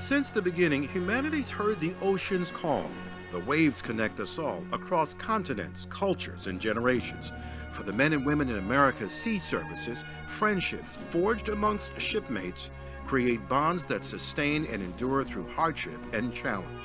Since the beginning, humanity's heard the ocean's call. The waves connect us all across continents, cultures, and generations. For the men and women in America's sea services, friendships forged amongst shipmates create bonds that sustain and endure through hardship and challenge.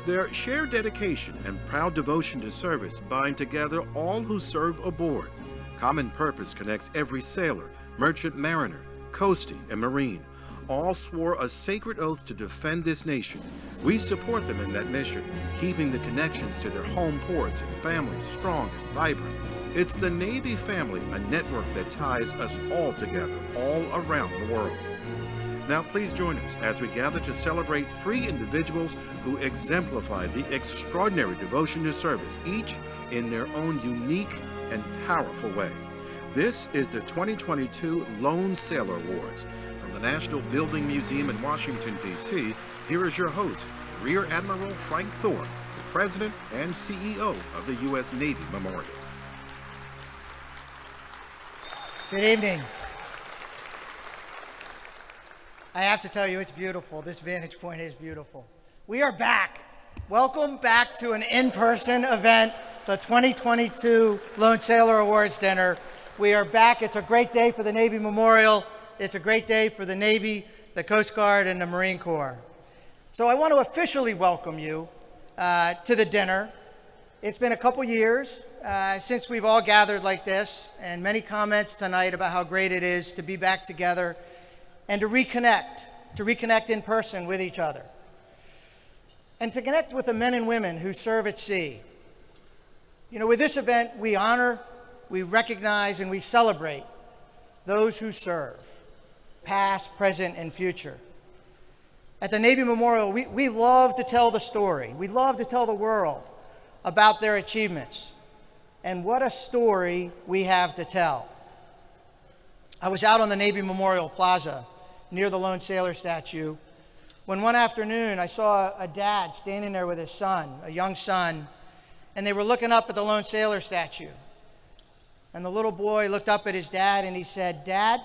Their shared dedication and proud devotion to service bind together all who serve aboard. Common purpose connects every sailor, merchant mariner, coastie, and marine. All swore a sacred oath to defend this nation. We support them in that mission, keeping the connections to their home ports and families strong and vibrant. It's the Navy family, a network that ties us all together, all around the world. Now please join us as we gather to celebrate three individuals who exemplify the extraordinary devotion to service, each in their own unique and powerful way. This is the 2022 Lone Sailor Awards. From the National Building Museum in Washington, D.C., here is your host, Rear Admiral Frank Thorpe, the President and CEO of the U.S. Navy Memorial. Good evening. I have to tell you, it's beautiful. This vantage point is beautiful. We are back. Welcome back to an in-person event, the 2022 Lone Sailor Awards Dinner. We are back. It's a great day for the Navy Memorial. It's a great day for the Navy, the Coast Guard, and the Marine Corps. So I want to officially welcome you to the dinner. It's been a couple years since we've all gathered like this, and many comments tonight about how great it is to be back together and to reconnect in person with each other, and to connect with the men and women who serve at sea. You know, with this event, we honor, we recognize, and we celebrate those who serve, past, present, and future. At the Navy Memorial, we love to tell the story. We love to tell the world about their achievements. And what a story we have to tell. I was out on the Navy Memorial Plaza near the Lone Sailor statue when one afternoon I saw a dad standing there with his son, a young son, and they were looking up at the Lone Sailor statue. And the little boy looked up at his dad and he said, Dad,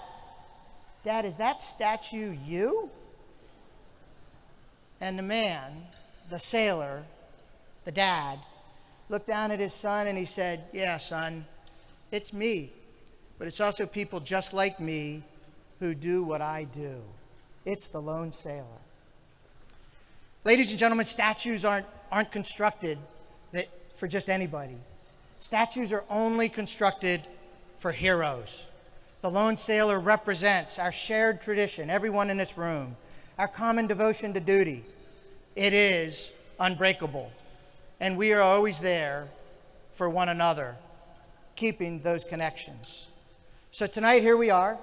is that statue you? And the man, the sailor, the dad, looked down at his son and he said, yeah, son, it's me, but it's also people just like me who do what I do. It's the Lone Sailor. Ladies and gentlemen, statues aren't constructed for just anybody. Statues are only constructed for heroes. The Lone Sailor represents our shared tradition, everyone in this room, our common devotion to duty. It is unbreakable, and we are always there for one another, keeping those connections. So tonight, here we are.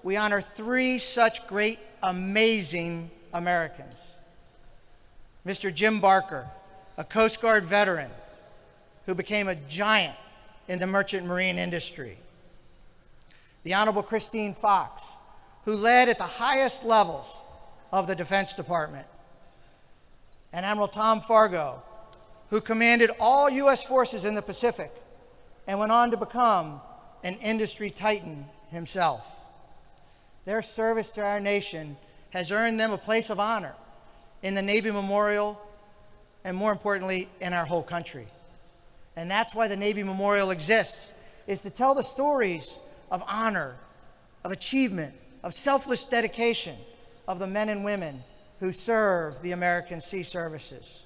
We honor three such great, amazing Americans. Mr. Jim Barker, a Coast Guard veteran who became a giant in the merchant marine industry. The Honorable Christine Fox, who led at the highest levels of the Defense Department. And Admiral Tom Fargo, who commanded all U.S. forces in the Pacific and went on to become an industry titan himself. Their service to our nation has earned them a place of honor in the Navy Memorial and, more importantly, in our whole country. And that's why the Navy Memorial exists, is to tell the stories of honor, of achievement, of selfless dedication of the men and women who serve the American Sea Services.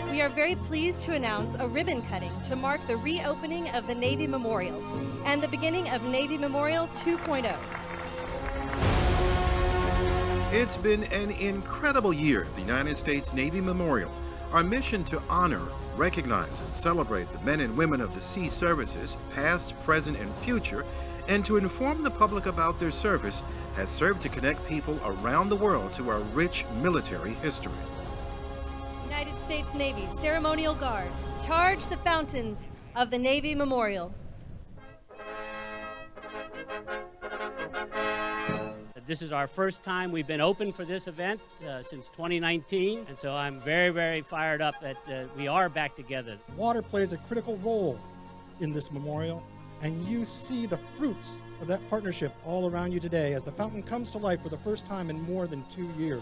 We are very pleased to announce a ribbon cutting to mark the reopening of the Navy Memorial and the beginning of Navy Memorial 2.0. It's been an incredible year at the United States Navy Memorial. Our mission to honor, recognize, and celebrate the men and women of the sea services, past, present, and future, and to inform the public about their service has served to connect people around the world to our rich military history. United States Navy Ceremonial Guard, charge the fountains of the Navy Memorial. This is our first time we've been open for this event since 2019, and so I'm very, very fired up that we are back together. Water plays a critical role in this memorial. And you see the fruits of that partnership all around you today as the fountain comes to life for the first time in more than 2 years.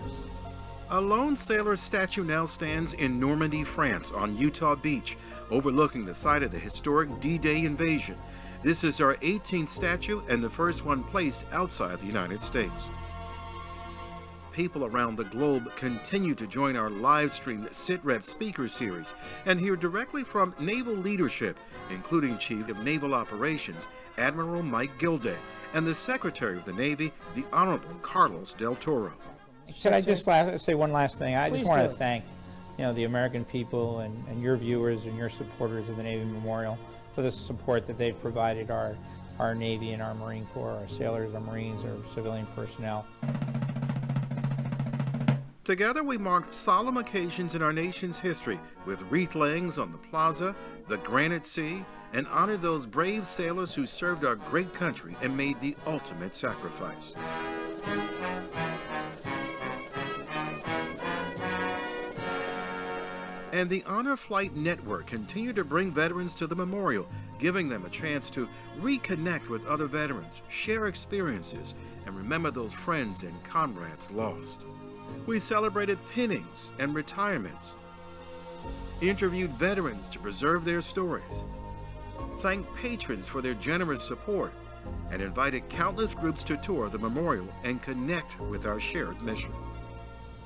A lone sailor statue now stands in Normandy, France, on Utah Beach, overlooking the site of the historic D-Day invasion. This is our 18th statue and the first one placed outside the United States. People around the globe continue to join our live-streamed SITREP speaker series and hear directly from naval leadership, including Chief of Naval Operations, Admiral Mike Gilday, and the Secretary of the Navy, the Honorable Carlos Del Toro. Should I just say one last thing? I just want to do. thank, the American people and your viewers and your supporters of the Navy Memorial for the support that they've provided our Navy and our Marine Corps, our sailors, our Marines, our civilian personnel. Together we mark solemn occasions in our nation's history with wreath layings on the plaza, the Granite Sea, and honor those brave sailors who served our great country and made the ultimate sacrifice. And the Honor Flight Network continue to bring veterans to the memorial, giving them a chance to reconnect with other veterans, share experiences, and remember those friends and comrades lost. We celebrated pinnings and retirements, interviewed veterans to preserve their stories, thanked patrons for their generous support, and invited countless groups to tour the memorial and connect with our shared mission.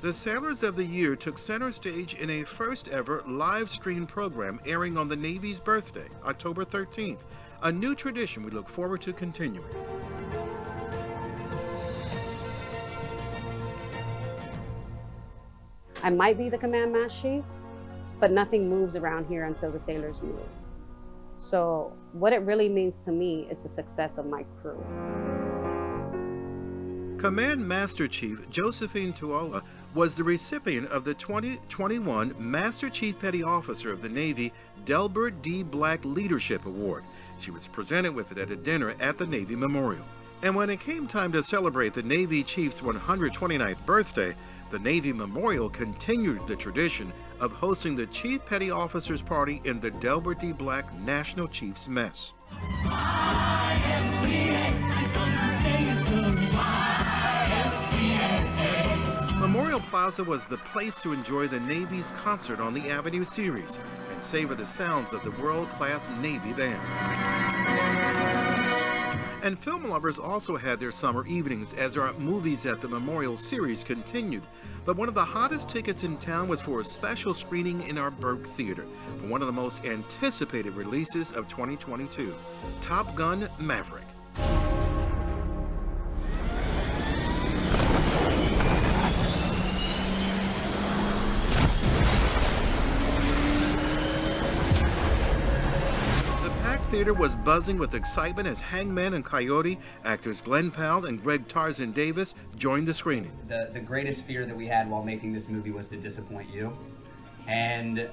The Sailors of the Year took center stage in a first-ever live-stream program airing on the Navy's birthday, October 13th, a new tradition we look forward to continuing. I might be the command mast chief, but nothing moves around here until the sailors move. So what it really means to me is the success of my crew. Command Master Chief Josephine Tuola was the recipient of the 2021 Master Chief Petty Officer of the Navy Delbert D. Black Leadership Award. She was presented with it at a dinner at the Navy Memorial. And when it came time to celebrate the Navy Chief's 129th birthday, the Navy Memorial continued the tradition of hosting the Chief Petty Officers Party in the Delbert D. Black National Chiefs Mess. Memorial Plaza was the place to enjoy the Navy's concert on the Avenue series and savor the sounds of the world-class Navy band. And film lovers also had their summer evenings as our Movies at the Memorial series continued. But one of the hottest tickets in town was for a special screening in our Burke Theater for one of the most anticipated releases of 2022, Top Gun: Maverick. Theater was buzzing with excitement as Hangman and Coyote, actors Glenn Powell and Greg Tarzan Davis joined the screening. The greatest fear that we had while making this movie was to disappoint you. And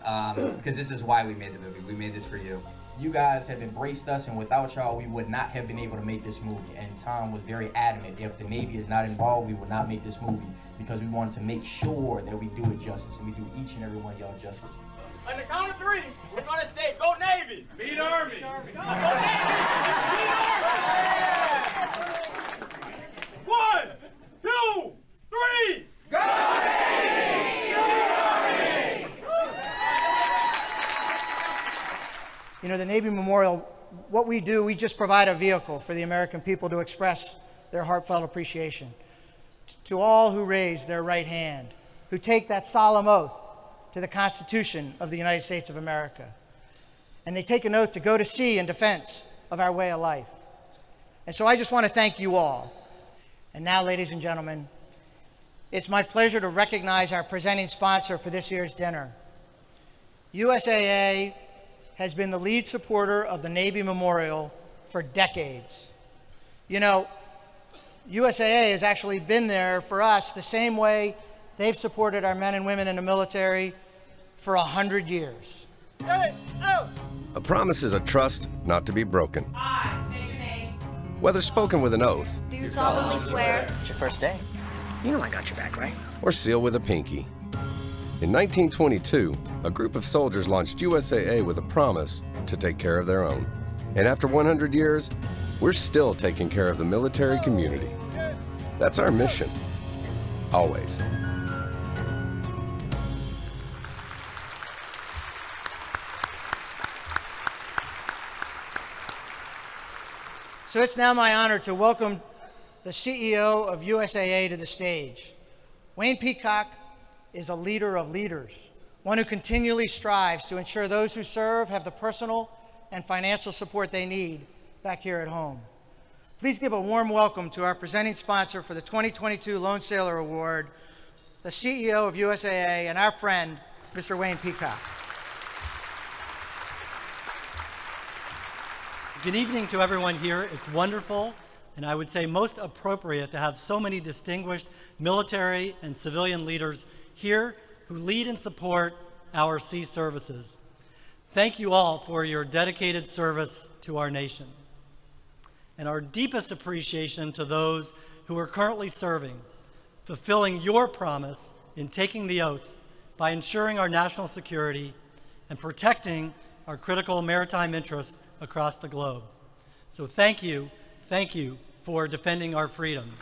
because this is why we made the movie. We made this for you. You guys have embraced us, and without y'all, we would not have been able to make this movie. And Tom was very adamant, if the Navy is not involved, we will not make this movie, because we wanted to make sure that we do it justice, and we do each and every one of y'all justice. On the count of three, we're going to say, go Navy! Beat Army! Go Navy! Beat Army! 1, 2, 3! Go Navy! Beat Army! You know, the Navy Memorial, what we do, we just provide a vehicle for the American people to express their heartfelt appreciation to all who raise their right hand, who take that solemn oath to the Constitution of the United States of America. And they take an oath to go to sea in defense of our way of life. And so I just want to thank you all. And now, ladies and gentlemen, it's my pleasure to recognize our presenting sponsor for this year's dinner. USAA has been the lead supporter of the Navy Memorial for decades. You know, USAA has actually been there for us the same way they've supported our men and women in the military for 100 years. A promise is a trust not to be broken. I say your name. Whether spoken with an oath Do you solemnly swear? It's your first day. You know I got your back, right? or sealed with a pinky. In 1922, a group of soldiers launched USAA with a promise to take care of their own. And after 100 years, we're still taking care of the military community. That's our mission. Always. So it's now my honor to welcome the CEO of USAA to the stage. Wayne Peacock is a leader of leaders, one who continually strives to ensure those who serve have the personal and financial support they need back here at home. Please give a warm welcome to our presenting sponsor for the 2022 Lone Sailor Award, the CEO of USAA and our friend, Mr. Wayne Peacock. Good evening to everyone here. It's wonderful, and I would say most appropriate to have so many distinguished military and civilian leaders here who lead and support our sea services. Thank you all for your dedicated service to our nation. And our deepest appreciation to those who are currently serving, fulfilling your promise in taking the oath by ensuring our national security and protecting our critical maritime interests across the globe. So thank you for defending our freedom.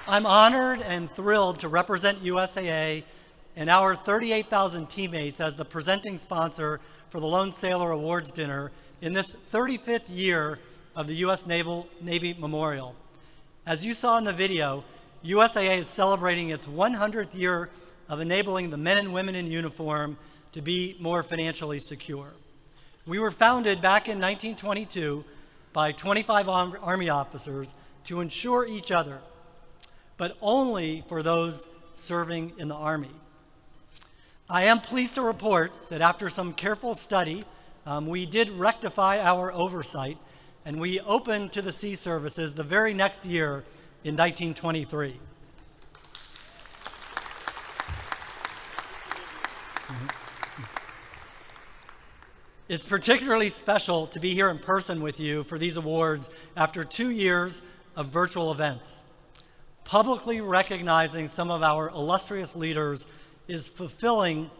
I'm honored and thrilled to represent USAA and our 38,000 teammates as the presenting sponsor for the Lone Sailor Awards Dinner in this 35th year of the U.S. Navy Memorial. As you saw in the video, USAA is celebrating its 100th year of enabling the men and women in uniform to be more financially secure. We were founded back in 1922 by 25 Army officers to ensure each other, but only for those serving in the Army. I am pleased to report that after some careful study, we did rectify our oversight, and we opened to the sea services the very next year in 1923. It's particularly special to be here in person with you for these awards after 2 years of virtual events. Publicly recognizing some of our illustrious leaders is fulfilling,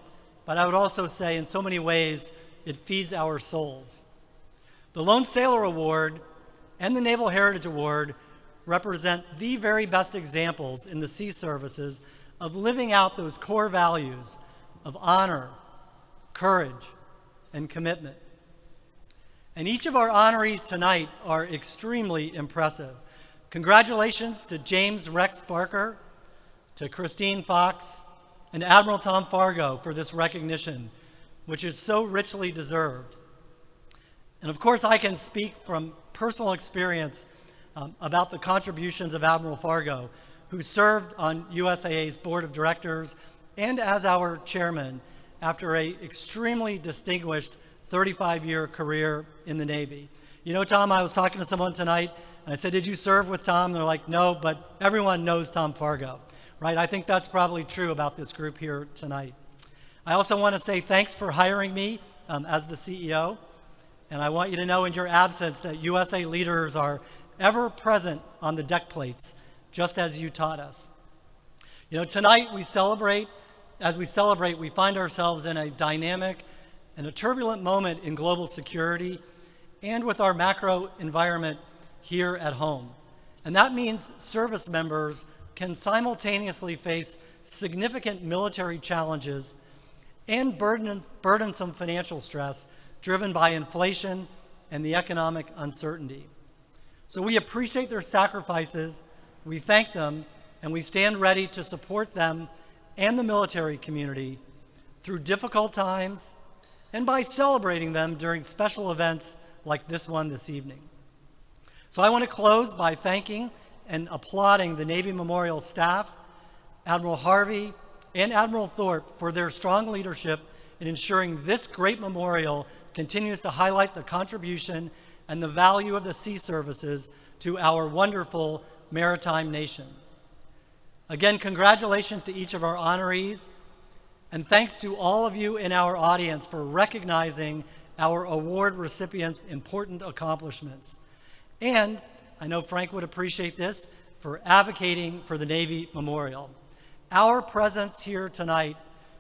but I would also say in so many ways, it feeds our souls. The Lone Sailor Award and the Naval Heritage Award represent the very best examples in the sea services of living out those core values of honor, courage, and commitment. And each of our honorees tonight are extremely impressive. Congratulations to James Rex Barker, to Christine Fox, and Admiral Tom Fargo for this recognition, which is so richly deserved. And of course, I can speak from personal experience about the contributions of Admiral Fargo, who served on USAA's board of directors and as our chairman after an extremely distinguished 35-year career in the Navy. You know, Tom, I was talking to someone tonight, and I said, did you serve with Tom? And they're like, no, but everyone knows Tom Fargo, right? I think that's probably true about this group here tonight. I also want to say thanks for hiring me as the CEO, and I want you to know in your absence that USA leaders are ever present on the deck plates, just as you taught us. You know, tonight as we celebrate, we find ourselves in a dynamic and a turbulent moment in global security and with our macro environment here at home. And that means service members can simultaneously face significant military challenges and burdensome financial stress driven by inflation and the economic uncertainty. So we appreciate their sacrifices, we thank them, and we stand ready to support them and the military community through difficult times and by celebrating them during special events like this one this evening. So I want to close by thanking and applauding the Navy Memorial staff, Admiral Harvey and Admiral Thorpe for their strong leadership in ensuring this great memorial continues to highlight the contribution and the value of the sea services to our wonderful maritime nation. Again, congratulations to each of our honorees, and thanks to all of you in our audience for recognizing our award recipients' important accomplishments. And I know Frank would appreciate this, for advocating for the Navy Memorial. Our presence here tonight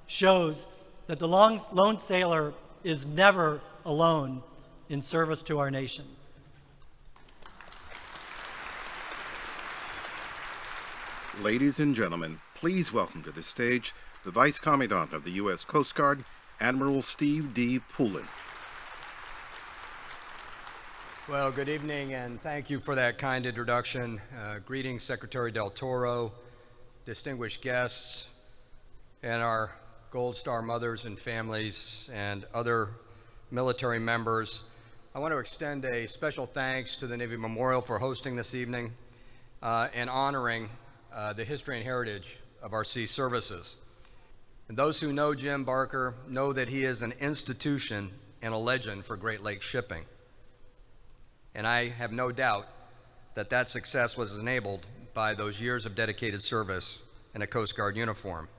shows that the lone sailor is never alone in service to our nation. Ladies and gentlemen, please welcome to the stage the Vice Commandant of the U.S. Coast Guard, Admiral Steve D. Poulin. Well, good evening, and thank you for that kind introduction. Greetings, Secretary Del Toro, distinguished guests, and our Gold Star mothers and families, and other military members. I want to extend a special thanks to the Navy Memorial for hosting this evening and honoring the history and heritage of our sea services. And those who know Jim Barker know that he is an institution and a legend for Great Lakes shipping. And I have no doubt that that success was enabled by those years of dedicated service in a Coast Guard uniform.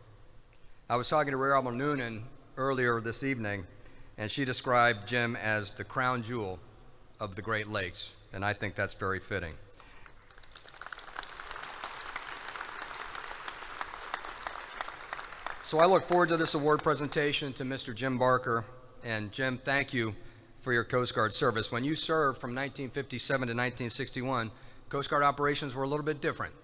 I was talking to Rear Admiral Noonan earlier this evening, and she described Jim as the crown jewel of the Great Lakes, and I think that's very fitting. So I look forward to this award presentation to Mr. Jim Barker. And Jim, thank you for your Coast Guard service. When you served from 1957 to 1961, Coast Guard operations were a little bit different.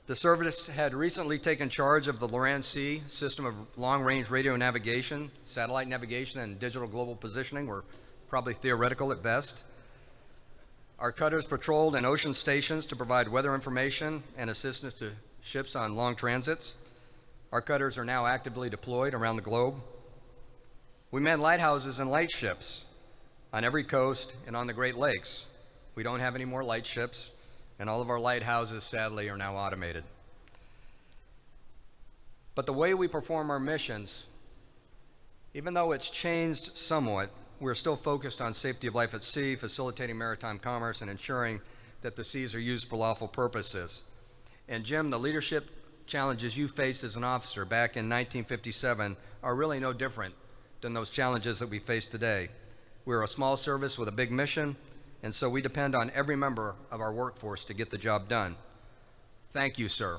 The service had recently taken charge of the Loran Sea system of long-range radio navigation. Satellite navigation and digital global positioning were probably theoretical at best. Our cutters patrolled in ocean stations to provide weather information and assistance to ships on long transits. Our cutters are now actively deployed around the globe. We man lighthouses and lightships on every coast and on the Great Lakes. We don't have any more lightships, and all of our lighthouses, sadly, are now automated. But the way we perform our missions, even though it's changed somewhat, we're still focused on safety of life at sea, facilitating maritime commerce, and ensuring that the seas are used for lawful purposes. And Jim, the leadership challenges you faced as an officer back in 1957 are really no different than those challenges that we face today. We're a small service with a big mission, and so we depend on every member of our workforce to get the job done. Thank you, sir,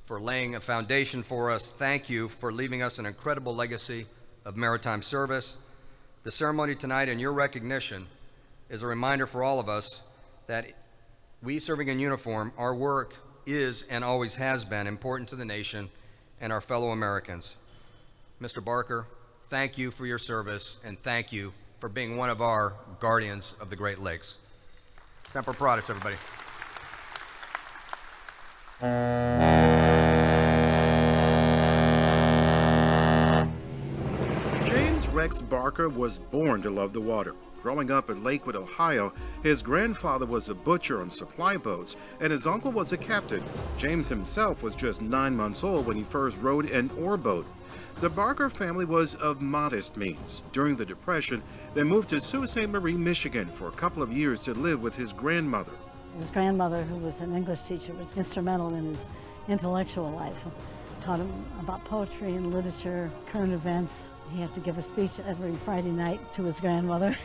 for laying a foundation for us. Thank you for leaving us an incredible legacy of maritime service. The ceremony tonight and your recognition is a reminder for all of us that we serving in uniform, our work is and always has been important to the nation and our fellow Americans. Mr. Barker, thank you for your service, and thank you for being one of our guardians of the Great Lakes. Semper Paratus, everybody. James Rex Barker was born to love the water. Growing up in Lakewood, Ohio, his grandfather was a butcher on supply boats, and his uncle was a captain. James himself was just 9 months old when he first rowed an oar boat. The Barker family was of modest means. During the Depression, they moved to Sault Ste. Marie, Michigan for a couple of years to live with his grandmother. His grandmother, who was an English teacher, was instrumental in his intellectual life. Taught him about poetry and literature, current events. He had to give a speech every Friday night to his grandmother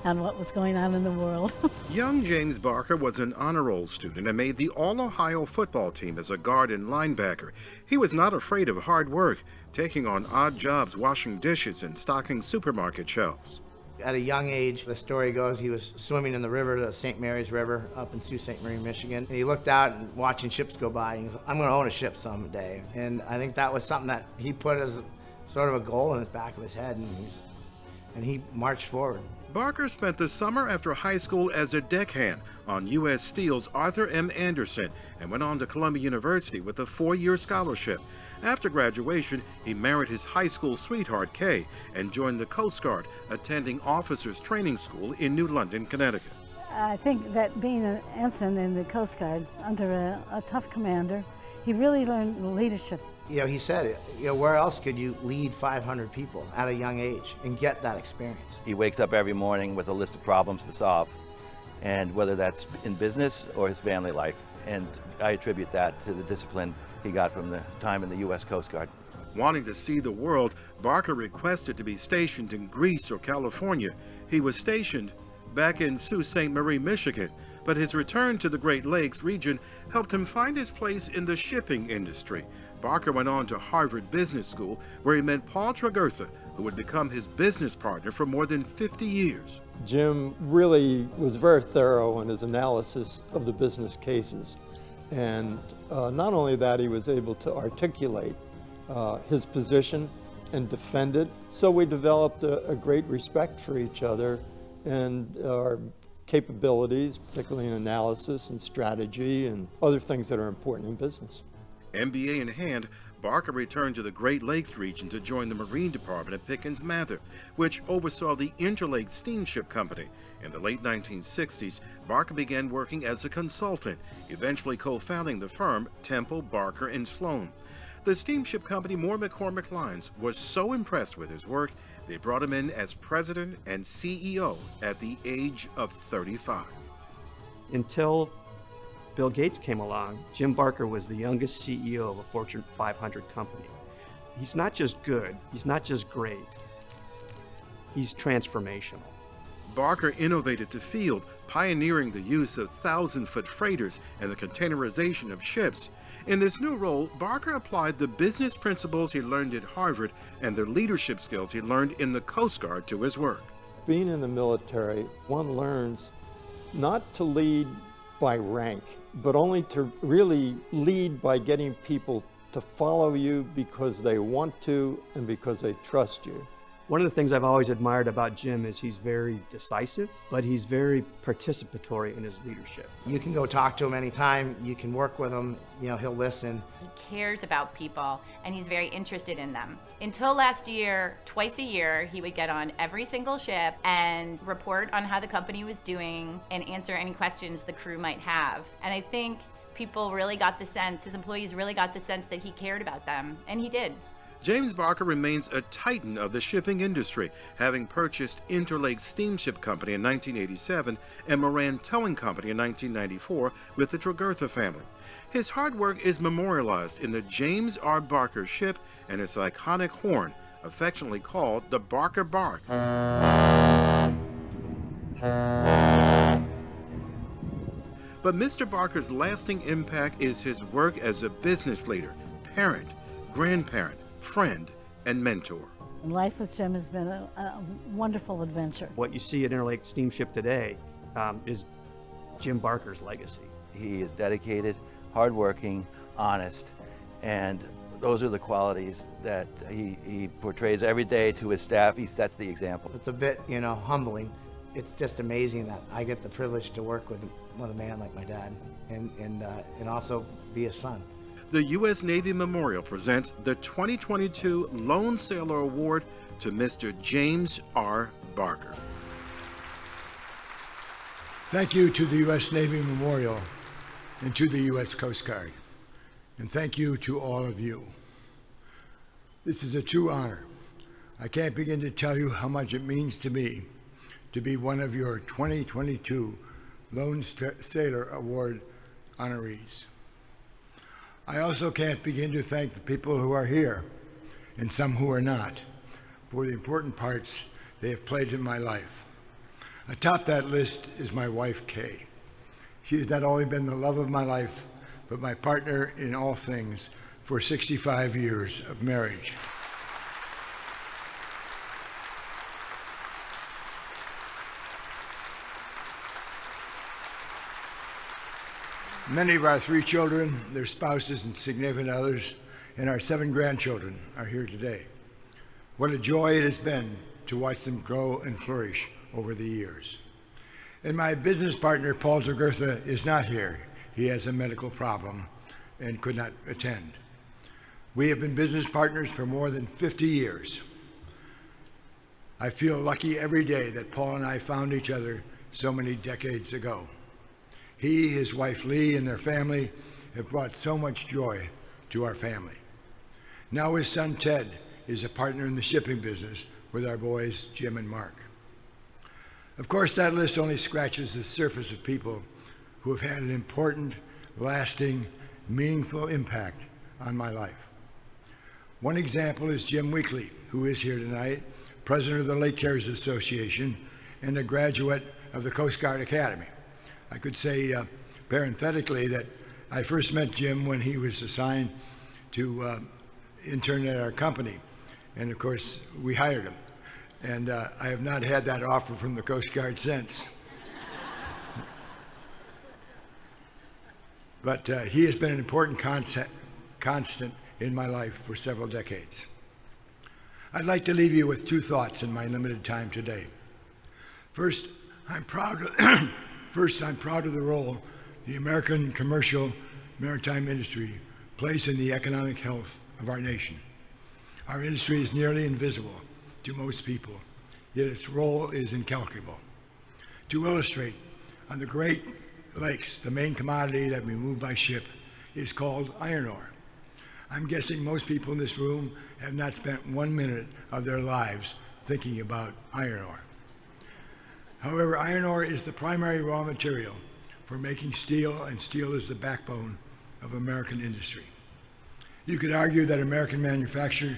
on what was going on in the world. Young James Barker was an honor roll student and made the All-Ohio football team as a guard and linebacker. He was not afraid of hard work, taking on odd jobs washing dishes and stocking supermarket shelves. At a young age, the story goes, he was swimming in the river, the St. Mary's River, up in Sault Ste. Marie, Michigan. And he looked out and watching ships go by, and he goes, I'm going to own a ship someday. And I think that was something that he put as sort of a goal in the back of his head, and he marched forward. Barker spent the summer after high school as a deckhand on U.S. Steel's Arthur M. Anderson and went on to Columbia University with a 4-year scholarship. After graduation, he married his high school sweetheart, Kay, and joined the Coast Guard, attending Officers Training School in New London, Connecticut. I think that being an ensign in the Coast Guard under a tough commander, he really learned leadership. You know, he said, where else could you lead 500 people at a young age and get that experience? He wakes up every morning with a list of problems to solve, and whether that's in business or his family life. And I attribute that to the discipline he got from the time in the U.S. Coast Guard. Wanting to see the world, Barker requested to be stationed in Greece or California. He was stationed back in Sault Ste. Marie, Michigan, but his return to the Great Lakes region helped him find his place in the shipping industry. Barker went on to Harvard Business School, where he met Paul Tregurtha, who would become his business partner for more than 50 years. Jim really was very thorough in his analysis of the business cases. And not only that, he was able to articulate his position and defend it. So we developed a great respect for each other and our capabilities, particularly in analysis and strategy and other things that are important in business. MBA in hand, Barker returned to the Great Lakes region to join the Marine Department at Pickens Mather, which oversaw the Interlake Steamship Company. In the late 1960s, Barker began working as a consultant, eventually co-founding the firm Temple, Barker & Sloan. The steamship company Moore McCormick Lines was so impressed with his work, they brought him in as president and CEO at the age of 35. Until Bill Gates came along, Jim Barker was the youngest CEO of a Fortune 500 company. He's not just good, he's not just great, he's transformational. Barker innovated the field, pioneering the use of 1,000-foot freighters and the containerization of ships. In this new role, Barker applied the business principles he learned at Harvard and the leadership skills he learned in the Coast Guard to his work. Being in the military, one learns not to lead by rank, but only to really lead by getting people to follow you because they want to and because they trust you. One of the things I've always admired about Jim is he's very decisive, but he's very participatory in his leadership. You can go talk to him anytime, you can work with him, you know, he'll listen. He cares about people and he's very interested in them. Until last year, twice a year, he would get on every single ship and report on how the company was doing and answer any questions the crew might have. And I think people really got the sense, his employees really got the sense that he cared about them, and he did. James Barker remains a titan of the shipping industry, having purchased Interlake Steamship Company in 1987 and Moran Towing Company in 1994 with the Tregurtha family. His hard work is memorialized in the James R. Barker ship and its iconic horn, affectionately called the Barker Bark. But Mr. Barker's lasting impact is his work as a business leader, parent, grandparent, friend, and mentor. Life with Jim has been a wonderful adventure. What you see at Interlake Steamship today is Jim Barker's legacy. He is dedicated, hardworking, honest, and those are the qualities that he portrays every day to his staff. He sets the example. It's a bit, you know, humbling. It's just amazing that I get the privilege to work with a man like my dad and also be his son. The U.S. Navy Memorial presents the 2022 Lone Sailor Award to Mr. James R. Barker. Thank you to the U.S. Navy Memorial and to the U.S. Coast Guard. And thank you to all of you. This is a true honor. I can't begin to tell you how much it means to me to be one of your 2022 Lone Sailor Award honorees. I also can't begin to thank the people who are here, and some who are not, for the important parts they have played in my life. Atop that list is my wife, Kay. She has not only been the love of my life, but my partner in all things for 65 years of marriage. Many of our 3 children, their spouses and significant others, and our 7 grandchildren are here today. What a joy it has been to watch them grow and flourish over the years. And my business partner, Paul Tregurtha, is not here. He has a medical problem and could not attend. We have been business partners for more than 50 years. I feel lucky every day that Paul and I found each other so many decades ago. He, his wife Lee, and their family have brought so much joy to our family. Now his son Ted is a partner in the shipping business with our boys Jim and Mark. Of course, that list only scratches the surface of people who have had an important, lasting, meaningful impact on my life. One example is Jim Weekly, who is here tonight, president of the Lake Carriers Association and a graduate of the Coast Guard Academy. I could say parenthetically that I first met Jim when he was assigned to intern at our company. And of course, we hired him. And I have not had that offer from the Coast Guard since. But he has been an important constant in my life for several decades. I'd like to leave you with two thoughts in my limited time today. First, I'm proud of the role the American commercial maritime industry plays in the economic health of our nation. Our industry is nearly invisible to most people, yet its role is incalculable. To illustrate, on the Great Lakes, the main commodity that we move by ship is called iron ore. I'm guessing most people in this room have not spent 1 minute of their lives thinking about iron ore. However, iron ore is the primary raw material for making steel, and steel is the backbone of American industry. You could argue that American manufacturing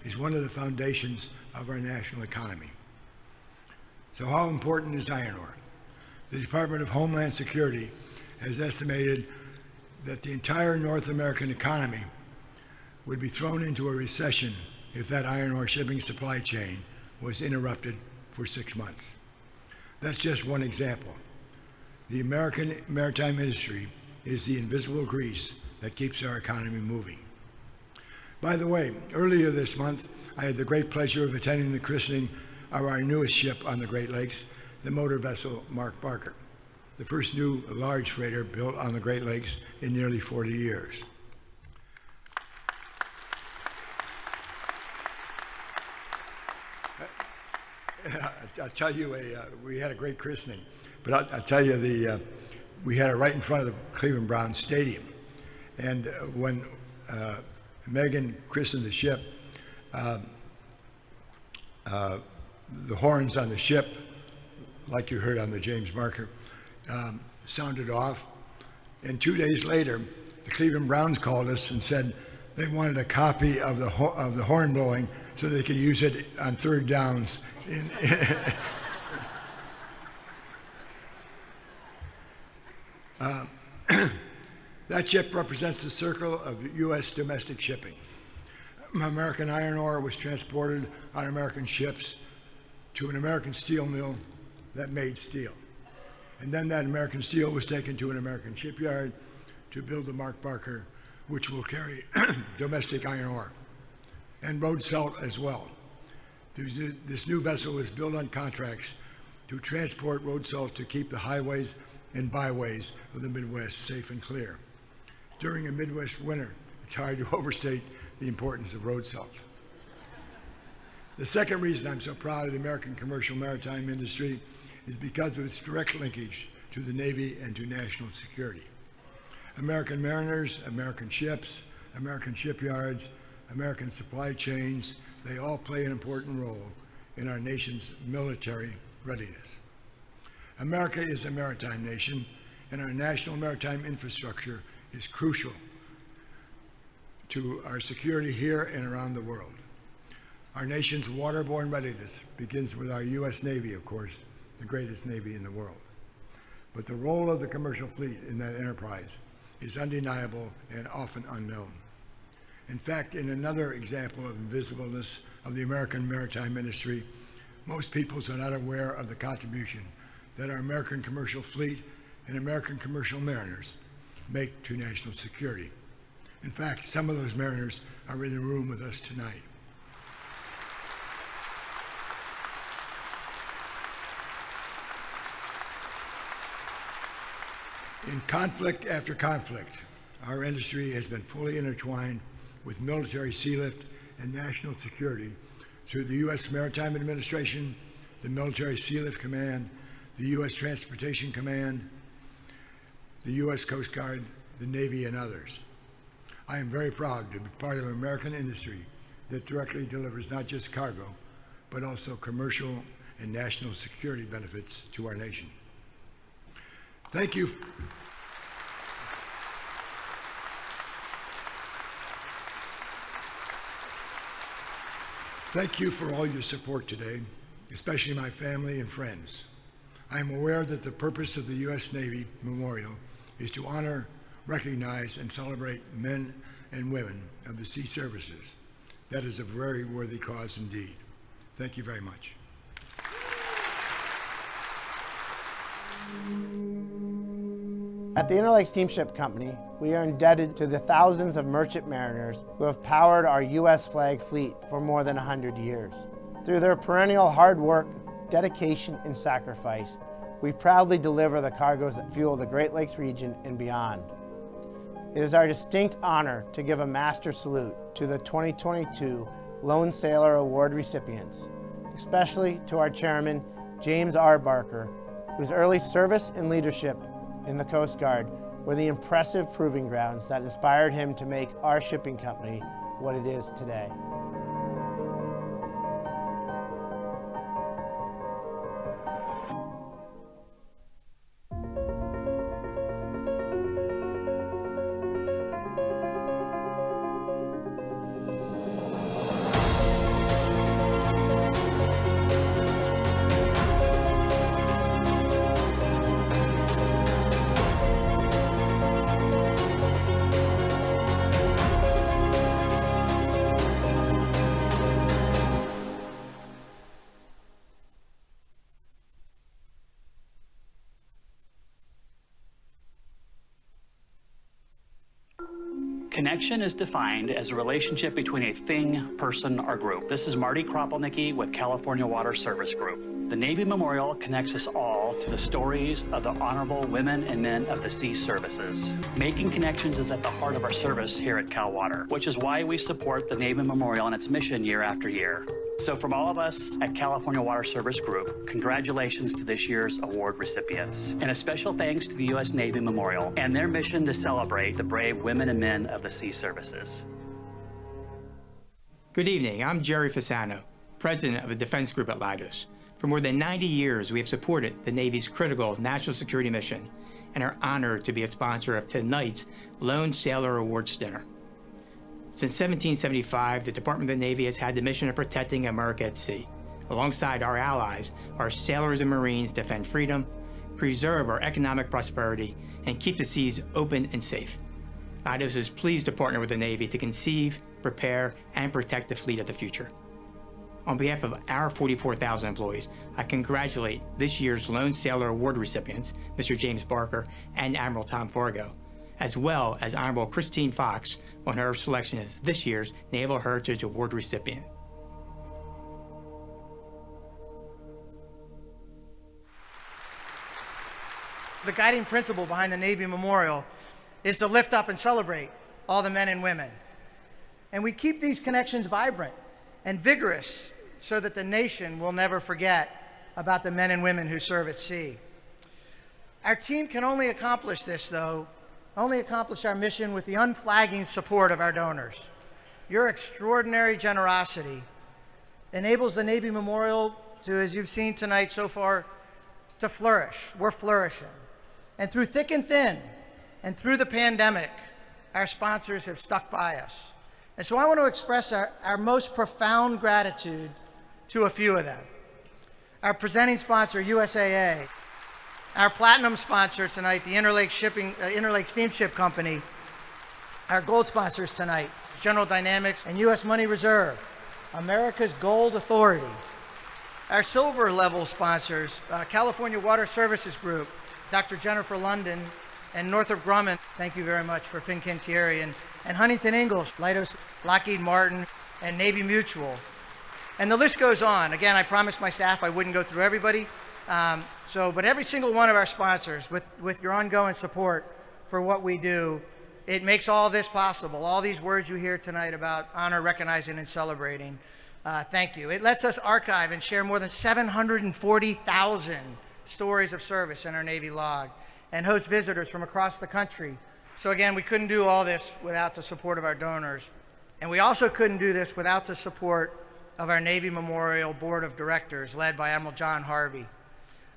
is one of the foundations of our national economy. So how important is iron ore? The Department of Homeland Security has estimated that the entire North American economy would be thrown into a recession if that iron ore shipping supply chain was interrupted for 6 months. That's just one example. The American maritime industry is the invisible grease that keeps our economy moving. By the way, earlier this month, I had the great pleasure of attending the christening of our newest ship on the Great Lakes, the motor vessel Mark Barker, the first new large freighter built on the Great Lakes in nearly 40 years. I'll tell you, we had a great christening, but I'll tell you, we had it right in front of the Cleveland Browns Stadium. And when Megan christened the ship, the horns on the ship, like you heard on the James Barker, sounded off. And 2 days later, the Cleveland Browns called us and said they wanted a copy of the horn blowing so they could use it on third downs. That ship represents the circle of U.S. domestic shipping. American iron ore was transported on American ships to an American steel mill that made steel. And then that American steel was taken to an American shipyard to build the Mark Barker, which will carry domestic iron ore and road salt as well. This new vessel was built on contracts to transport road salt to keep the highways and byways of the Midwest safe and clear. During a Midwest winter, it's hard to overstate the importance of road salt. The second reason I'm so proud of the American commercial maritime industry is because of its direct linkage to the Navy and to national security. American mariners, American ships, American shipyards, American supply chains, they all play an important role in our nation's military readiness. America is a maritime nation, and our national maritime infrastructure is crucial to our security here and around the world. Our nation's waterborne readiness begins with our U.S. Navy, of course, the greatest Navy in the world. But the role of the commercial fleet in that enterprise is undeniable and often unknown. In fact, in another example of invisibleness of the American maritime industry, most peoples are not aware of the contribution that our American commercial fleet and American commercial mariners make to national security. In fact, some of those mariners are in the room with us tonight. In conflict after conflict, our industry has been fully intertwined with military sealift and national security through the U.S. Maritime Administration, the Military Sealift Command, the U.S. Transportation Command, the U.S. Coast Guard, the Navy, and others. I am very proud to be part of an American industry that directly delivers not just cargo, but also commercial and national security benefits to our nation. Thank you. Thank you for all your support today, especially my family and friends. I am aware that the purpose of the U.S. Navy Memorial is to honor recognize and celebrate men and women of the sea services. That is a very worthy cause indeed. Thank you very much. At the Interlake Steamship Company, we are indebted to the thousands of merchant mariners who have powered our U.S. flag fleet for more than 100 years. Through their perennial hard work, dedication, and sacrifice, we proudly deliver the cargoes that fuel the Great Lakes region and beyond. It is our distinct honor to give a master salute to the 2022 Lone Sailor Award recipients, especially to our chairman, James R. Barker, whose early service and leadership in the Coast Guard were the impressive proving grounds that inspired him to make our shipping company what it is today. Connection is defined as a relationship between a thing, person, or group. This is Marty Kropelnicki with California Water Service Group. The Navy Memorial connects us all to the stories of the honorable women and men of the sea services. Making connections is at the heart of our service here at Cal Water, which is why we support the Navy Memorial and its mission year after year. So from all of us at California Water Service Group, congratulations to this year's award recipients. And a special thanks to the U.S. Navy Memorial and their mission to celebrate the brave women and men of the sea services. Good evening, I'm Jerry Fasano, President of the Defense Group at Leidos. For more than 90 years, we have supported the Navy's critical national security mission and are honored to be a sponsor of tonight's Lone Sailor Awards dinner. Since 1775, the Department of the Navy has had the mission of protecting America at sea. Alongside our allies, our sailors and Marines defend freedom, preserve our economic prosperity, and keep the seas open and safe. Leidos is pleased to partner with the Navy to conceive, prepare, and protect the fleet of the future. On behalf of our 44,000 employees, I congratulate this year's Lone Sailor Award recipients, Mr. James Barker and Admiral Tom Fargo, as well as Honorable Christine Fox on her selection as this year's Naval Heritage Award recipient. The guiding principle behind the Navy Memorial is to lift up and celebrate all the men and women. And we keep these connections vibrant and vigorous so that the nation will never forget about the men and women who serve at sea. Our team can only accomplish this, though, only accomplish our mission with the unflagging support of our donors. Your extraordinary generosity enables the Navy Memorial to, as you've seen tonight so far, to flourish. We're flourishing. And through thick and thin, and through the pandemic, our sponsors have stuck by us. And so I want to express our most profound gratitude to a few of them. Our presenting sponsor, USAA. Our platinum sponsor tonight, the Interlake Steamship Company. Our gold sponsors tonight, General Dynamics and U.S. Money Reserve, America's Gold Authority. Our silver level sponsors, California Water Services Group, Dr. Jennifer London and Northrop Grumman. Thank you very much for Fincantieri and Huntington Ingalls, Leidos, Lockheed Martin, and Navy Mutual. And the list goes on. Again, I promised my staff I wouldn't go through everybody. But every single one of our sponsors, with your ongoing support for what we do, it makes all this possible. All these words you hear tonight about honor, recognizing, and celebrating. Thank you. It lets us archive and share more than 740,000 stories of service in our Navy log and host visitors from across the country. So again, we couldn't do all this without the support of our donors. And we also couldn't do this without the support of our Navy Memorial Board of Directors, led by Admiral John Harvey.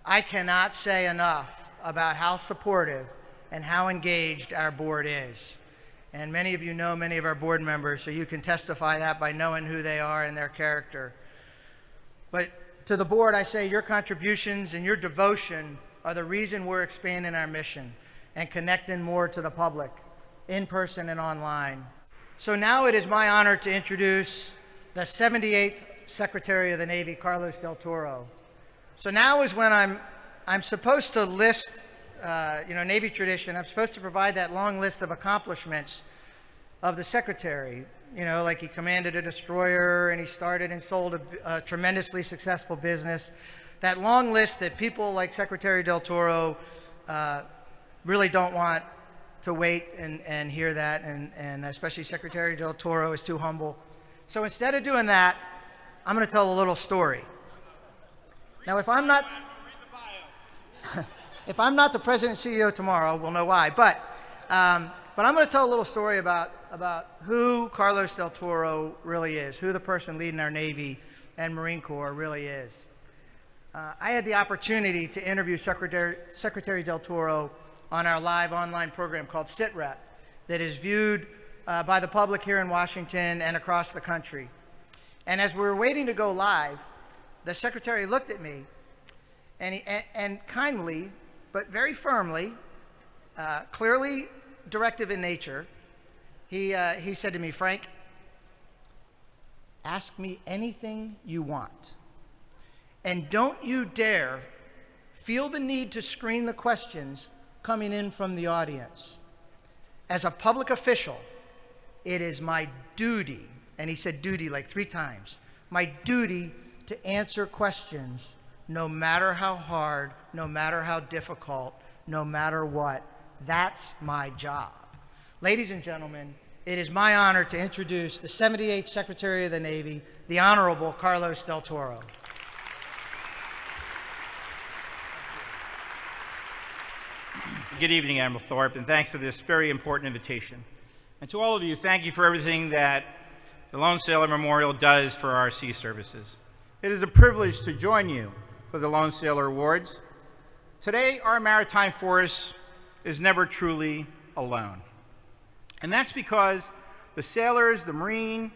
I cannot say enough about how supportive and how engaged our board is. And many of you know many of our board members, so you can testify that by knowing who they are and their character. But to the board, I say your contributions and your devotion are the reason we're expanding our mission. and connecting more to the public, in person and online. So now it is my honor to introduce the 78th Secretary of the Navy, Carlos Del Toro. So now is when I'm supposed to list, Navy tradition, I'm supposed to provide that long list of accomplishments of the Secretary. Like he commanded a destroyer and he started and sold a tremendously successful business. That long list that people like Secretary Del Toro really don't want to wait and hear that, and especially Secretary Del Toro is too humble. So instead of doing that, I'm going to tell a little story. Now, if I'm not the president and CEO tomorrow, we'll know why. But I'm going to tell a little story about who Carlos Del Toro really is, who the person leading our Navy and Marine Corps really is. I had the opportunity to interview Secretary Del Toro on our live online program called SITREP that is viewed by the public here in Washington and across the country. And as we were waiting to go live, the Secretary looked at me and kindly, but very firmly, clearly directive in nature, he said to me, "Frank, ask me anything you want. And don't you dare feel the need to screen the questions coming in from the audience. As a public official, it is my duty," and he said duty like 3 times, "my duty to answer questions no matter how hard, no matter how difficult, no matter what. That's my job." Ladies and gentlemen, it is my honor to introduce the 78th Secretary of the Navy, the Honorable Carlos Del Toro. Good evening, Admiral Thorpe, and thanks for this very important invitation. And to all of you, thank you for everything that the Lone Sailor Memorial does for our sea services. It is a privilege to join you for the Lone Sailor Awards. Today, our maritime force is never truly alone. And that's because the sailors, the Marine,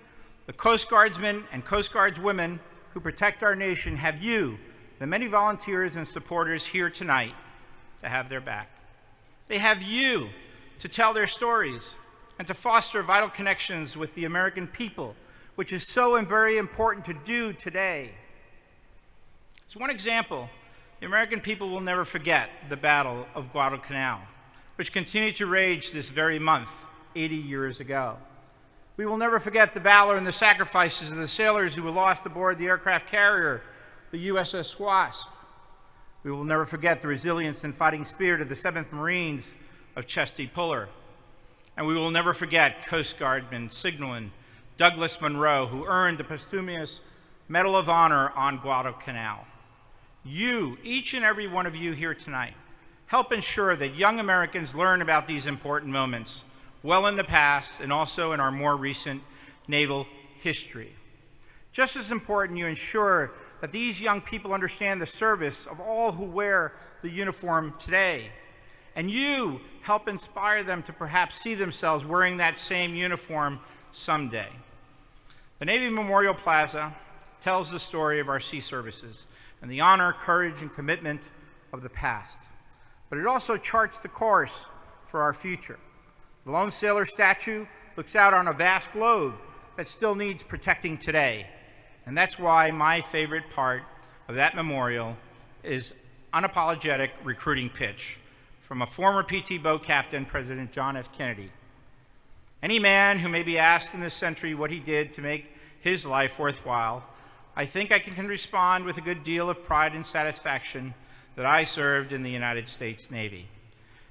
the Coast Guardsmen, and Coast Guardswomen who protect our nation have you, the many volunteers and supporters here tonight, to have their back. They have you to tell their stories and to foster vital connections with the American people, which is so very important to do today. As one example, the American people will never forget the Battle of Guadalcanal, which continued to rage this very month, 80 years ago. We will never forget the valor and the sacrifices of the sailors who were lost aboard the aircraft carrier, the USS Wasp. We will never forget the resilience and fighting spirit of the 7th Marines of Chesty Puller. And we will never forget Coast Guardman Signalman Douglas Monroe, who earned the posthumous Medal of Honor on Guadalcanal. You, each and every one of you here tonight, help ensure that young Americans learn about these important moments well in the past and also in our more recent naval history. Just as important, you ensure that these young people understand the service of all who wear the uniform today. And you help inspire them to perhaps see themselves wearing that same uniform someday. The Navy Memorial Plaza tells the story of our sea services and the honor, courage, and commitment of the past. But it also charts the course for our future. The Lone Sailor statue looks out on a vast globe that still needs protecting today. And that's why my favorite part of that memorial is unapologetic recruiting pitch from a former PT boat captain, President John F. Kennedy. Any man who may be asked in this century what he did to make his life worthwhile, I think I can respond with a good deal of pride and satisfaction that I served in the United States Navy.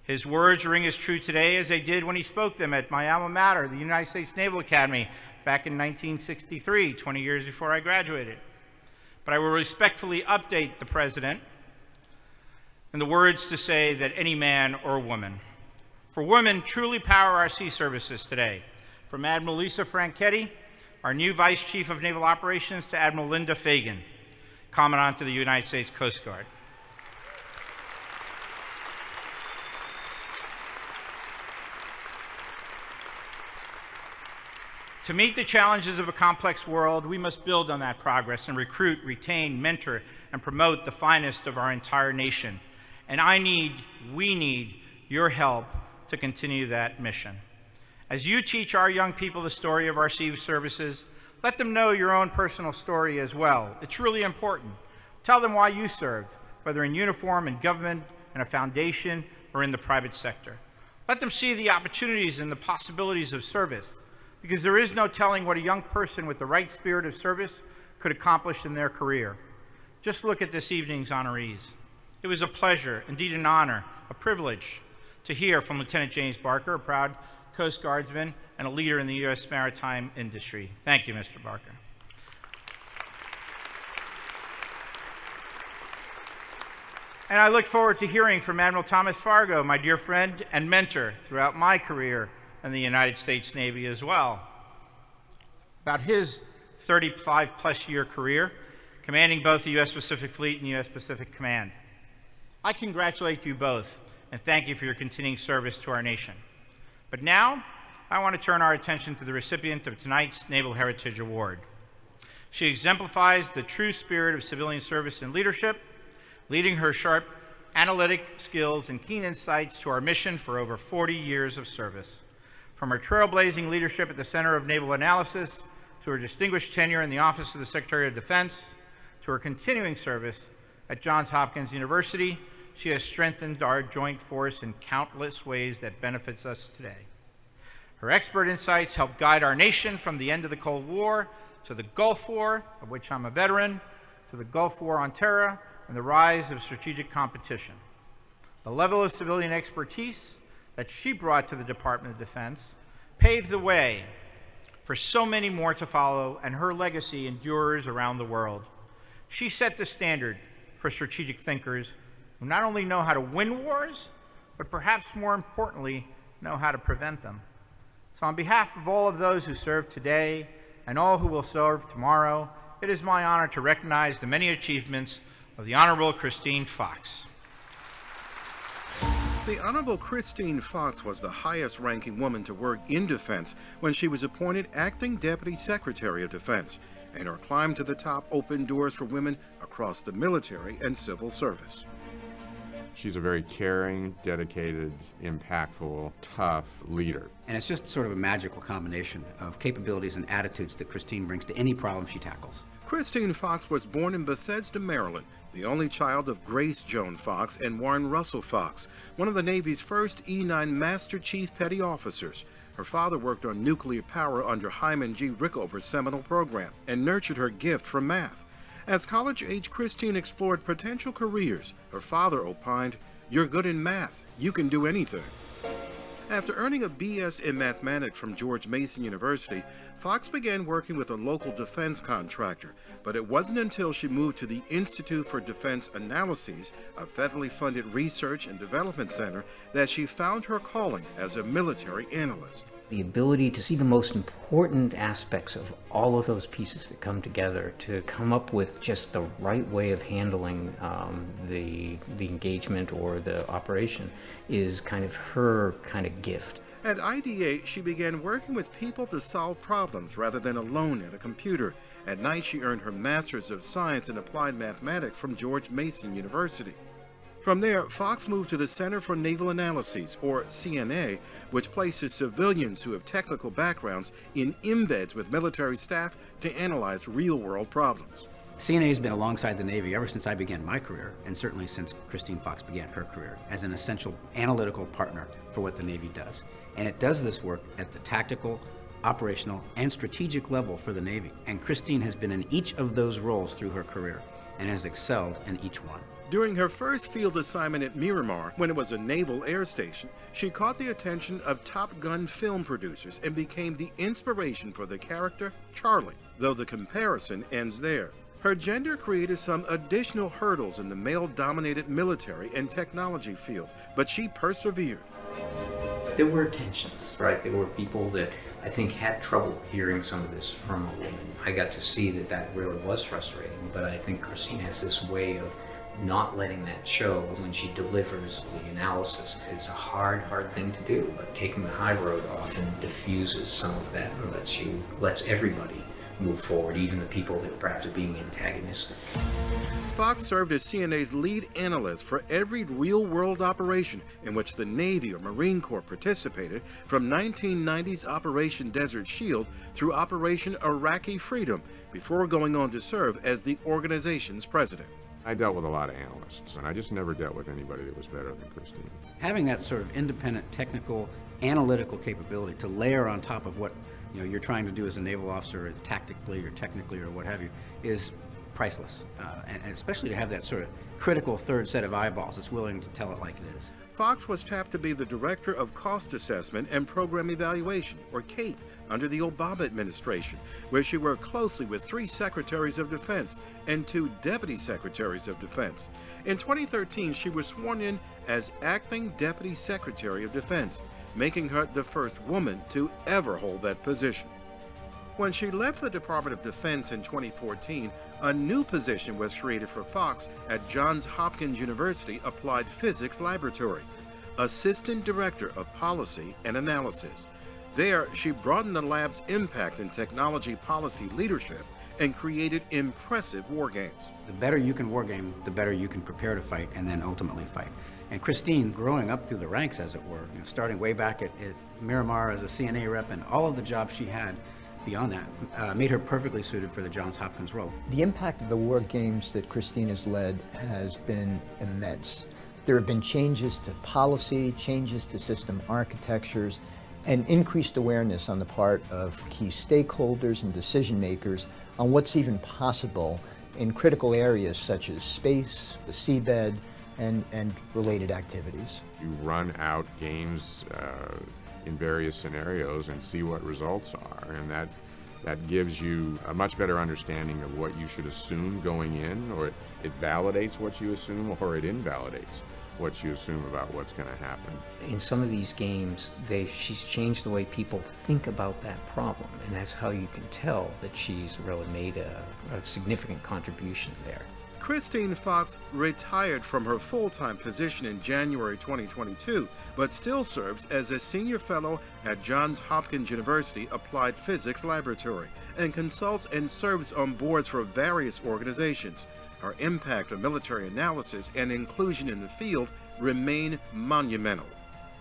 His words ring as true today as they did when he spoke them at my alma mater, the United States Naval Academy, back in 1963, 20 years before I graduated. But I will respectfully update the President in the words to say that any man or woman. For women truly power our sea services today, from Admiral Lisa Franchetti, our new Vice Chief of Naval Operations, to Admiral Linda Fagan, Commandant of the United States Coast Guard. To meet the challenges of a complex world, we must build on that progress and recruit, retain, mentor, and promote the finest of our entire nation. And we need your help to continue that mission. As you teach our young people the story of our sea services, let them know your own personal story as well. It's really important. Tell them why you served, whether in uniform, in government, in a foundation, or in the private sector. Let them see the opportunities and the possibilities of service, because there is no telling what a young person with the right spirit of service could accomplish in their career. Just look at this evening's honorees. It was a pleasure, indeed an honor, a privilege to hear from Lieutenant James Barker, a proud Coast Guardsman and a leader in the U.S. maritime industry. Thank you, Mr. Barker. And I look forward to hearing from Admiral Thomas Fargo, my dear friend and mentor throughout my career in the United States Navy as well, about his 35-plus year career commanding both the U.S. Pacific Fleet and U.S. Pacific Command. I congratulate you both and thank you for your continuing service to our nation. But now, I want to turn our attention to the recipient of tonight's Naval Heritage Award. She exemplifies the true spirit of civilian service and leadership, leading her sharp analytic skills and keen insights to our mission for over 40 years of service. From her trailblazing leadership at the Center of Naval Analysis, to her distinguished tenure in the Office of the Secretary of Defense, to her continuing service at Johns Hopkins University, she has strengthened our joint force in countless ways that benefits us today. Her expert insights help guide our nation from the end of the Cold War to the Gulf War, of which I'm a veteran, to the Gulf War on terror and the rise of strategic competition. The level of civilian expertise that she brought to the Department of Defense paved the way for so many more to follow, and her legacy endures around the world. She set the standard for strategic thinkers who not only know how to win wars, but perhaps more importantly, know how to prevent them. So on behalf of all of those who serve today and all who will serve tomorrow, it is my honor to recognize the many achievements of the Honorable Christine Fox. The Honorable Christine Fox was the highest-ranking woman to work in defense when she was appointed Acting Deputy Secretary of Defense, and her climb to the top opened doors for women across the military and civil service. She's a very caring, dedicated, impactful, tough leader. And it's just sort of a magical combination of capabilities and attitudes that Christine brings to any problem she tackles. Christine Fox was born in Bethesda, Maryland, the only child of Grace Joan Fox and Warren Russell Fox, one of the Navy's first E-9 Master Chief Petty Officers. Her father worked on nuclear power under Hyman G. Rickover's seminal program and nurtured her gift for math. As college-age Christine explored potential careers, her father opined, "You're good in math. You can do anything." After earning a BS in mathematics from George Mason University, Fox began working with a local defense contractor, but it wasn't until she moved to the Institute for Defense Analyses, a federally funded research and development center, that she found her calling as a military analyst. The ability to see the most important aspects of all of those pieces that come together to come up with just the right way of handling the engagement or the operation is kind of her kind of gift. At IDA, she began working with people to solve problems rather than alone at a computer. At night, she earned her Master's of Science in Applied Mathematics from George Mason University. From there, Fox moved to the Center for Naval Analyses, or CNA, which places civilians who have technical backgrounds in embeds with military staff to analyze real-world problems. CNA has been alongside the Navy ever since I began my career, and certainly since Christine Fox began her career, as an essential analytical partner for what the Navy does. And it does this work at the tactical, operational, and strategic level for the Navy. And Christine has been in each of those roles through her career and has excelled in each one. During her first field assignment at Miramar, when it was a naval air station, she caught the attention of Top Gun film producers and became the inspiration for the character Charlie, though the comparison ends there. Her gender created some additional hurdles in the male-dominated military and technology field, but she persevered. There were tensions, right? There were people that I think had trouble hearing some of this from a woman. I got to see that that really was frustrating, but I think Christine has this way of not letting that show when she delivers the analysis. It's a hard thing to do, but taking the high road often diffuses some of that and lets everybody move forward, even the people that perhaps are being antagonistic. Fox served as CNA's lead analyst for every real-world operation in which the Navy or Marine Corps participated, from 1990's Operation Desert Shield through Operation Iraqi Freedom, before going on to serve as the organization's president. I dealt with a lot of analysts, and I just never dealt with anybody that was better than Christine. Having that sort of independent, technical, analytical capability to layer on top of what you're trying to do as a naval officer, tactically or technically or what have you, is priceless. And especially to have that sort of critical third set of eyeballs that's willing to tell it like it is. Fox was tapped to be the Director of Cost Assessment and Program Evaluation, or CAPE, under the Obama administration, where she worked closely with 3 Secretaries of Defense and 2 Deputy Secretaries of Defense. In 2013, she was sworn in as Acting Deputy Secretary of Defense, making her the first woman to ever hold that position. When she left the Department of Defense in 2014, a new position was created for Fox at Johns Hopkins University Applied Physics Laboratory, Assistant Director of Policy and Analysis. There, she broadened the lab's impact in technology policy leadership and created impressive war games. The better you can war game, the better you can prepare to fight and then ultimately fight. And Christine, growing up through the ranks, as it were, starting way back at Miramar as a CNA rep and all of the jobs she had beyond that, made her perfectly suited for the Johns Hopkins role. The impact of the war games that Christine has led has been immense. There have been changes to policy, changes to system architectures, and increased awareness on the part of key stakeholders and decision makers on what's even possible in critical areas such as space, the seabed, and related activities. You run out games in various scenarios and see what results are, and that gives you a much better understanding of what you should assume going in, or it validates what you assume, or it invalidates what you assume about what's going to happen. In some of these games, she's changed the way people think about that problem, and that's how you can tell that she's really made a significant contribution there. Christine Fox retired from her full-time position in January 2022, but still serves as a senior fellow at Johns Hopkins University Applied Physics Laboratory and consults and serves on boards for various organizations. Her impact on military analysis and inclusion in the field remain monumental.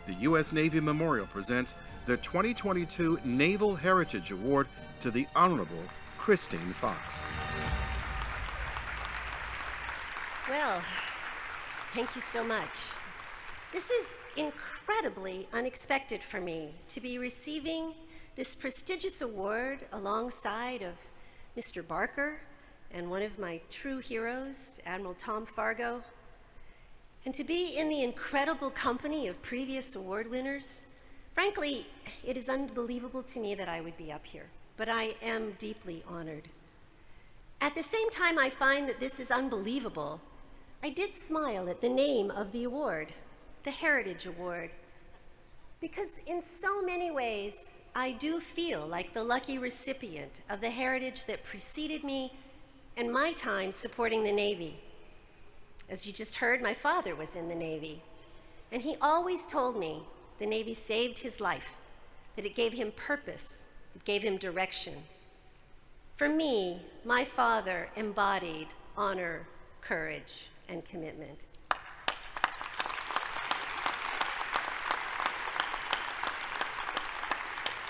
The U.S. Navy Memorial presents the 2022 Naval Heritage Award to the Honorable Christine Fox. Well, thank you so much. This is incredibly unexpected for me to be receiving this prestigious award alongside of Mr. Barker and one of my true heroes, Admiral Tom Fargo, and to be in the incredible company of previous award winners. Frankly, it is unbelievable to me that I would be up here, but I am deeply honored. At the same time I find that this is unbelievable, I did smile at the name of the award, the Heritage Award, because in so many ways, I do feel like the lucky recipient of the heritage that preceded me and my time supporting the Navy. As you just heard, my father was in the Navy, and he always told me the Navy saved his life, that it gave him purpose, it gave him direction. For me, my father embodied honor, courage, and commitment.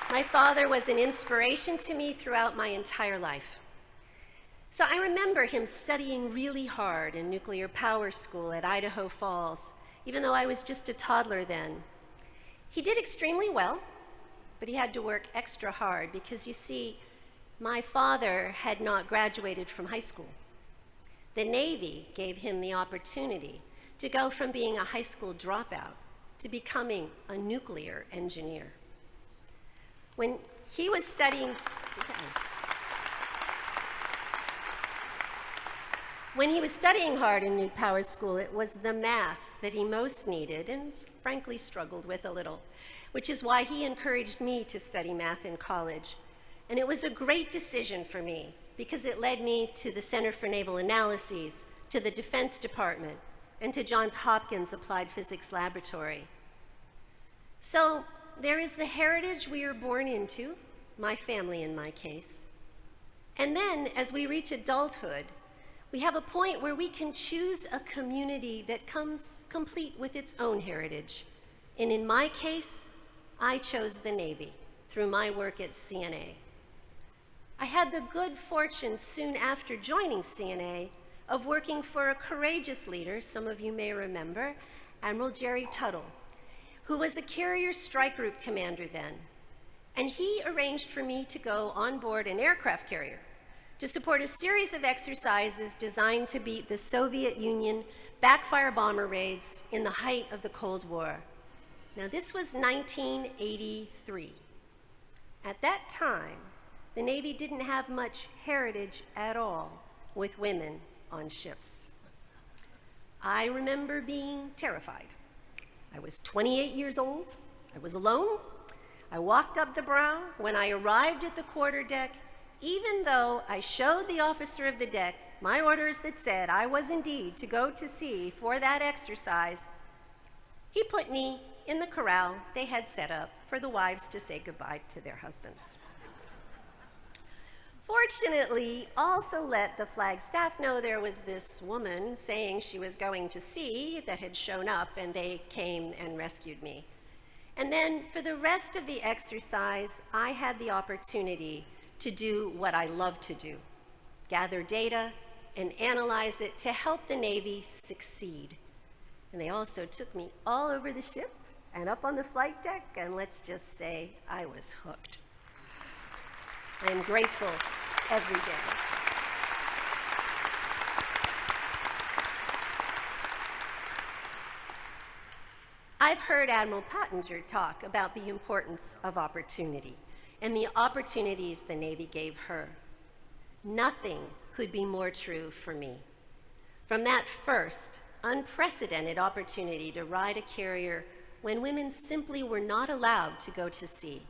My father was an inspiration to me throughout my entire life. So I remember him studying really hard in nuclear power school at Idaho Falls, even though I was just a toddler then. He did extremely well, but he had to work extra hard because, you see, my father had not graduated from high school. The Navy gave him the opportunity to go from being a high school dropout to becoming a nuclear engineer. When he was studying hard in nuke power school, it was the math that he most needed and frankly struggled with a little, which is why he encouraged me to study math in college. And it was a great decision for me because it led me to the Center for Naval Analyses, to the Defense Department, and to Johns Hopkins Applied Physics Laboratory. So there is the heritage we are born into, my family in my case. And then, as we reach adulthood, we have a point where we can choose a community that comes complete with its own heritage. And in my case, I chose the Navy through my work at CNA. I had the good fortune soon after joining CNA of working for a courageous leader, some of you may remember, Admiral Jerry Tuttle, who was a carrier strike group commander then. And he arranged for me to go on board an aircraft carrier to support a series of exercises designed to beat the Soviet Union backfire bomber raids in the height of the Cold War. Now, this was 1983. At that time, the Navy didn't have much heritage at all with women on ships. I remember being terrified. I was 28 years old. I was alone. I walked up the brow. When I arrived at the quarterdeck, even though I showed the officer of the deck my orders that said I was indeed to go to sea for that exercise, he put me in the corral they had set up for the wives to say goodbye to their husbands. Fortunately, also let the flag staff know there was this woman saying she was going to sea that had shown up, and they came and rescued me. And then for the rest of the exercise, I had the opportunity to do what I love to do, gather data and analyze it to help the Navy succeed. And they also took me all over the ship and up on the flight deck, and let's just say I was hooked. I am grateful every day. I've heard Admiral Pottinger talk about the importance of opportunity and the opportunities the Navy gave her. Nothing could be more true for me. From that first, unprecedented opportunity to ride a carrier when women simply were not allowed to go to sea,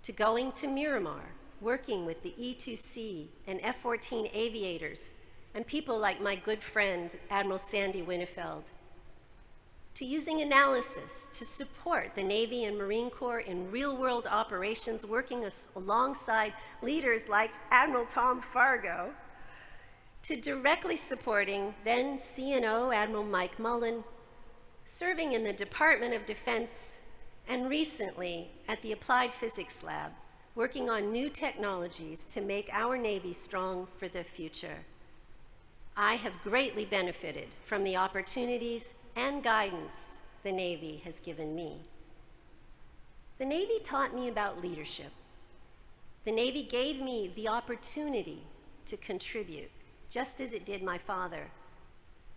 to going to Miramar, working with the E-2C and F-14 aviators and people like my good friend, Admiral Sandy Winnefeld, to using analysis to support the Navy and Marine Corps in real-world operations, working alongside leaders like Admiral Tom Fargo, to directly supporting then CNO Admiral Mike Mullen, serving in the Department of Defense, and recently at the Applied Physics Lab, working on new technologies to make our Navy strong for the future. I have greatly benefited from the opportunities and guidance the Navy has given me. The Navy taught me about leadership. The Navy gave me the opportunity to contribute, just as it did my father.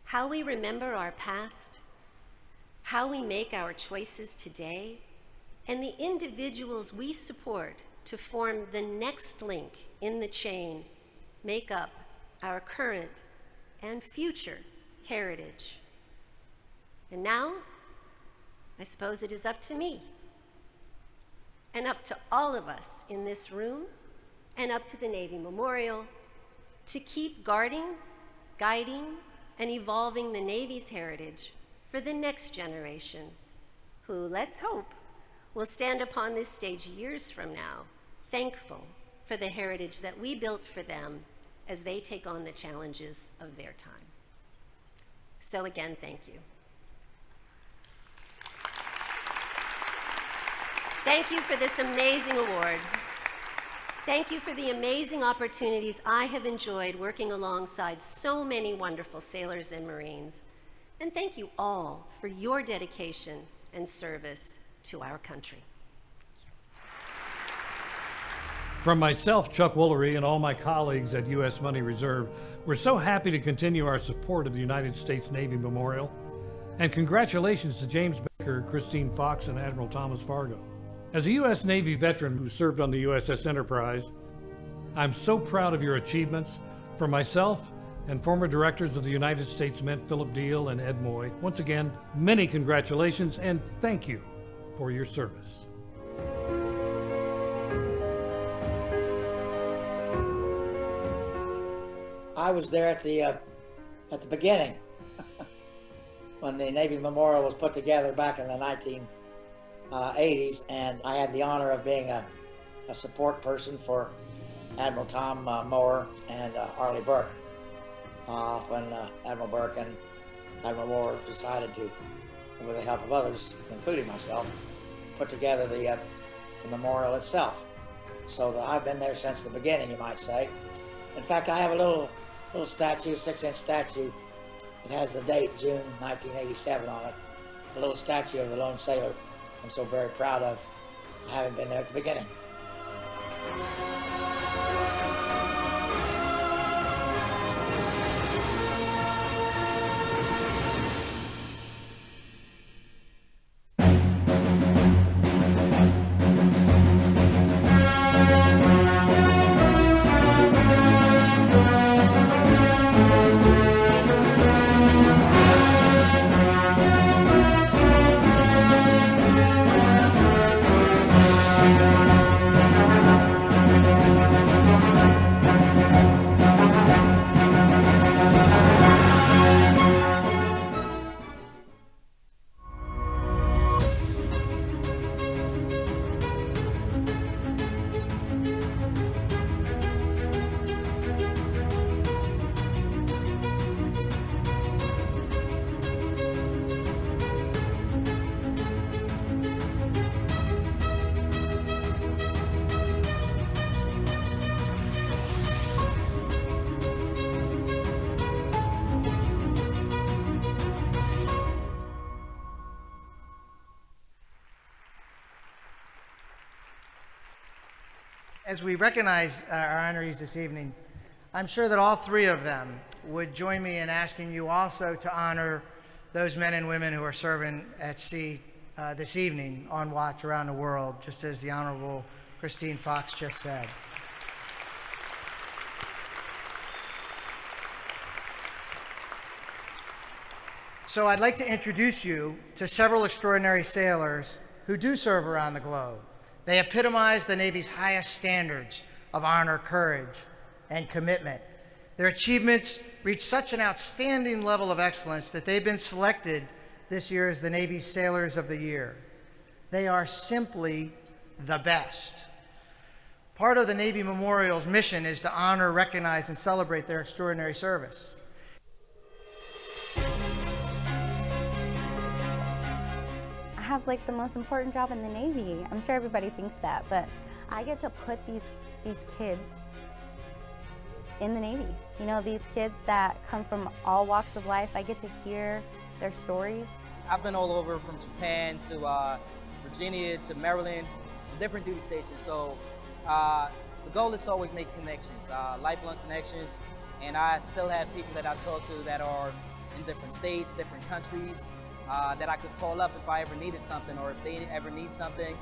How we remember our past, how we make our choices today, and the individuals we support to form the next link in the chain make up our current and future heritage. And now, I suppose it is up to me, and up to all of us in this room, and up to the Navy Memorial, to keep guarding, guiding, and evolving the Navy's heritage for the next generation, who, let's hope, will stand upon this stage years from now, thankful for the heritage that we built for them as they take on the challenges of their time. So again, thank you. Thank you for this amazing award. Thank you for the amazing opportunities I have enjoyed working alongside so many wonderful sailors and Marines. And thank you all for your dedication and service to our country. From myself, Chuck Woolery, and all my colleagues at U.S. Money Reserve, we're so happy to continue our support of the United States Navy Memorial. And congratulations to James Baker, Christine Fox, and Admiral Thomas Fargo. As a U.S. Navy veteran who served on the USS Enterprise, I'm so proud of your achievements. For myself and former directors of the United States Mint, Philip Deal and Ed Moy, once again, many congratulations and thank you for your service. I was there at the beginning when the Navy Memorial was put together back in the 1980s, and I had the honor of being a support person for Admiral Tom Moore and Arleigh Burke. When Admiral Burke and Admiral Moore decided to, with the help of others, including myself, put together the memorial itself. So that I've been there since the beginning, you might say. In fact, I have a little statue, 6-inch statue. It has the date, June 1987 on it. A little statue of the lone sailor I'm so very proud of having been there at the beginning. As we recognize our honorees this evening, I'm sure that all three of them would join me in asking you also to honor those men and women who are serving at sea this evening on watch around the world, just as the Honorable Christine Fox just said. So I'd like to introduce you to several extraordinary sailors who do serve around the globe. They epitomize the Navy's highest standards of honor, courage, and commitment. Their achievements reach such an outstanding level of excellence that they've been selected this year as the Navy's Sailors of the Year. They are simply the best. Part of the Navy Memorial's mission is to honor, recognize, and celebrate their extraordinary service. I have like the most important job in the Navy. I'm sure everybody thinks that, but I get to put these kids in the Navy. You know, these kids that come from all walks of life, I get to hear their stories. I've been all over from Japan to Virginia to Maryland, different duty stations. So the goal is to always make connections, lifelong connections, and I still have people that I talk to that are in different states, different countries, that I could call up if I ever needed something, or if they ever need something,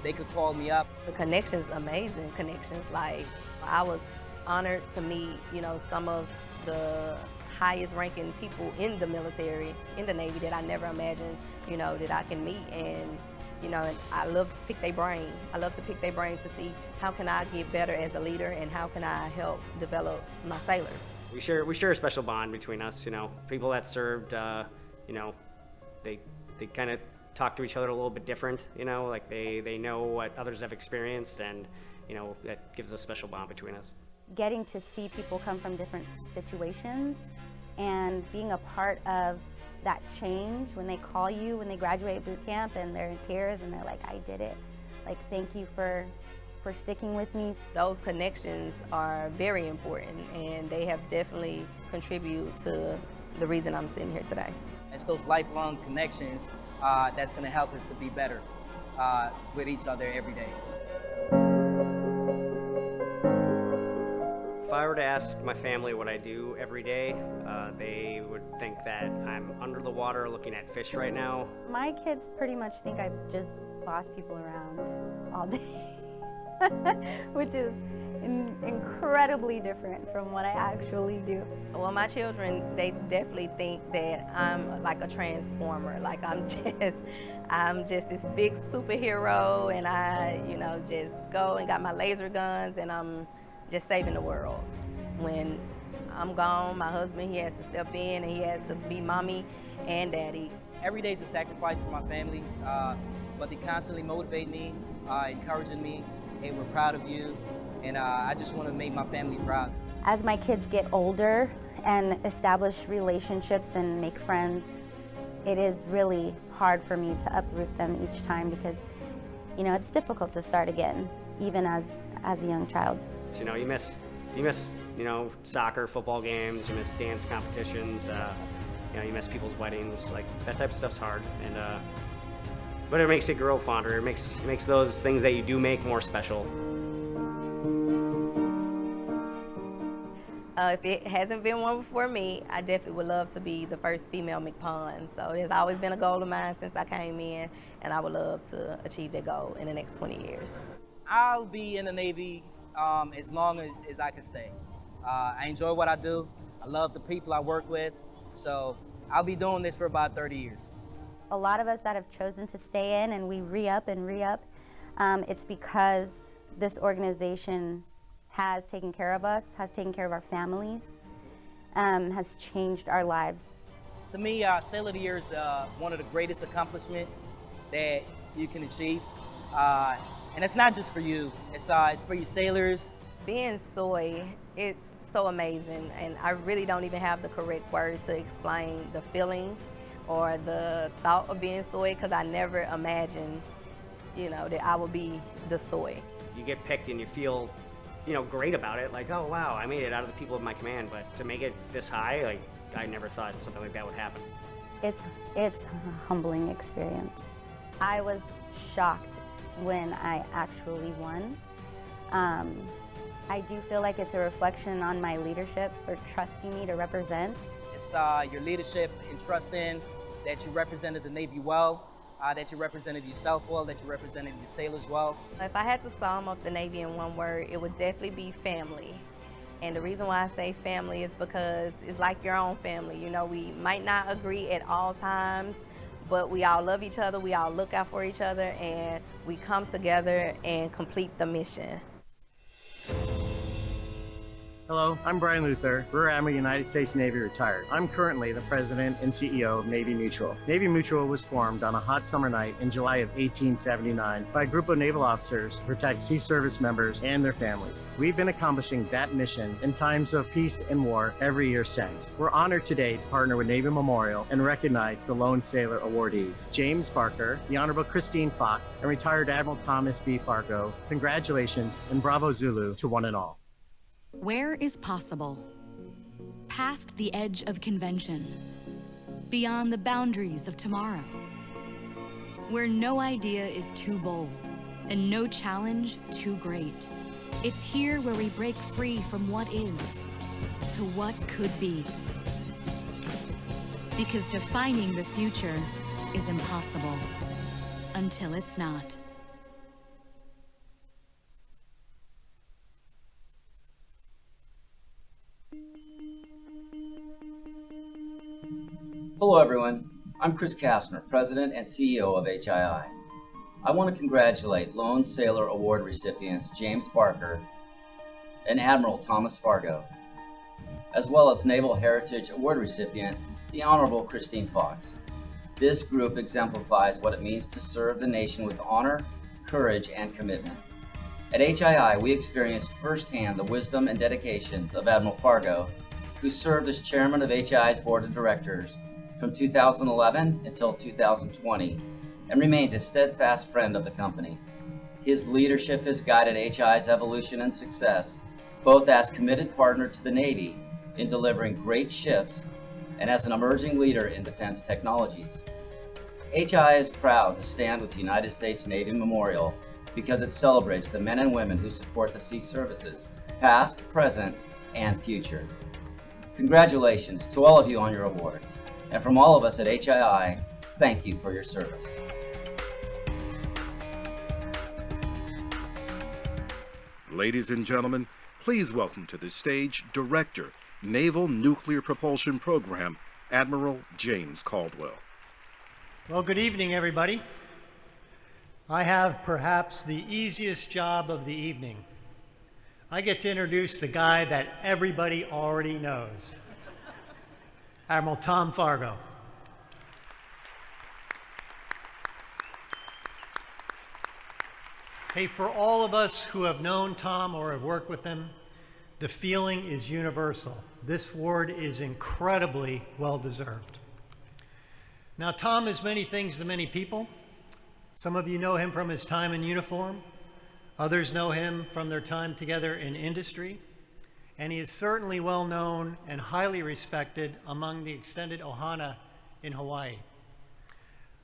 they could call me up. The connections, amazing connections. Like, I was honored to meet, you know, some of the highest ranking people in the military, in the Navy, that I never imagined, you know, that I can meet. And, you know, and I love to pick their brain. I love to pick their brain to see how can I get better as a leader and how can I help develop my sailors. We share a special bond between us, you know. People that served, you know, they kind of talk to each other a little bit different, you know, like they know what others have experienced, and, you know, that gives a special bond between us. Getting to see people come from different situations and being a part of that change when they call you, when they graduate boot camp and they're in tears and they're like, I did it. Like, thank you for sticking with me. Those connections are very important, and they have definitely contributed to the reason I'm sitting here today. It's those lifelong connections that's going to help us to be better with each other every day. If I were to ask my family what I do every day, they would think that I'm under the water looking at fish right now. My kids pretty much think I just boss people around all day, which is incredibly different from what I actually do. Well, my children, they definitely think that I'm like a transformer. Like I'm just this big superhero, and I, you know, just go and got my laser guns and I'm just saving the world. When I'm gone, my husband, he has to step in and he has to be mommy and daddy. Every day is a sacrifice for my family, but they constantly motivate me, encouraging me. Hey, we're proud of you. and I just want to make my family proud. As my kids get older and establish relationships and make friends, it is really hard for me to uproot them each time because, you know, it's difficult to start again, even as a young child. You know, you miss, you know, soccer, football games, you miss dance competitions, you know, you miss people's weddings, like that type of stuff's hard, and but it makes it grow fonder. It makes those things that you do make more special. If it hasn't been one before me, I definitely would love to be the first female McPond. So it's always been a goal of mine since I came in, and I would love to achieve that goal in the next 20 years. I'll be in the Navy as long as I can stay. I enjoy what I do. I love the people I work with. So I'll be doing this for about 30 years. A lot of us that have chosen to stay in and we re-up and re-up, it's because this organization has taken care of us, has taken care of our families, has changed our lives. To me, Sailor of the Year is one of the greatest accomplishments that you can achieve. And it's not just for you, it's for your sailors. Being soy, it's so amazing, and I really don't even have the correct words to explain the feeling or the thought of being soy, because I never imagined, you know, that I would be the soy. You get picked and you feel, you know, great about it, like, oh wow, I made it out of the people of my command, but to make it this high, like, I never thought something like that would happen. It's a humbling experience. I was shocked when I actually won. I do feel like it's a reflection on my leadership for trusting me to represent. It's your leadership and trusting that you represented the Navy well, that you represented yourself well, that you represented your sailors well. If I had to sum up the Navy in one word, it would definitely be family. And the reason why I say family is because it's like your own family. You know, we might not agree at all times, but we all love each other, we all look out for each other, and we come together and complete the mission. Hello, I'm Brian Luther, Rear Admiral United States Navy retired. I'm currently the president and CEO of Navy Mutual. Navy Mutual was formed on a hot summer night in July of 1879 by a group of naval officers to protect sea service members and their families. We've been accomplishing that mission in times of peace and war every year since. We're honored today to partner with Navy Memorial and recognize the Lone Sailor awardees, James Barker, the Honorable Christine Fox, and retired Admiral Thomas B. Fargo. Congratulations and bravo Zulu to one and all. Where is possible? Past the edge of convention, beyond the boundaries of tomorrow. Where no idea is too bold and no challenge too great. It's here where we break free from what is to what could be. Because defining the future is impossible until it's not. Hello everyone, I'm Chris Kastner, President and CEO of HII. I want to congratulate Lone Sailor Award recipients James Barker and Admiral Thomas Fargo, as well as Naval Heritage Award recipient, the Honorable Christine Fox. This group exemplifies what it means to serve the nation with honor, courage, and commitment. At HII, we experienced firsthand the wisdom and dedication of Admiral Fargo, who served as chairman of HII's board of directors from 2011 until 2020, and remains a steadfast friend of the company. His leadership has guided HII's evolution and success, both as committed partner to the Navy in delivering great ships and as an emerging leader in defense technologies. HII is proud to stand with the United States Navy Memorial because it celebrates the men and women who support the sea services, past, present, and future. Congratulations to all of you on your awards. And from all of us at HII, thank you for your service. Ladies and gentlemen, please welcome to the stage Director, Naval Nuclear Propulsion Program, Admiral James Caldwell. Well, good evening, everybody. I have perhaps the easiest job of the evening. I get to introduce the guy that everybody already knows. Admiral Tom Fargo. Hey, for all of us who have known Tom or have worked with him, the feeling is universal. This award is incredibly well-deserved. Now, Tom is many things to many people. Some of you know him from his time in uniform. Others know him from their time together in industry. And he is certainly well known and highly respected among the extended Ohana in Hawaii.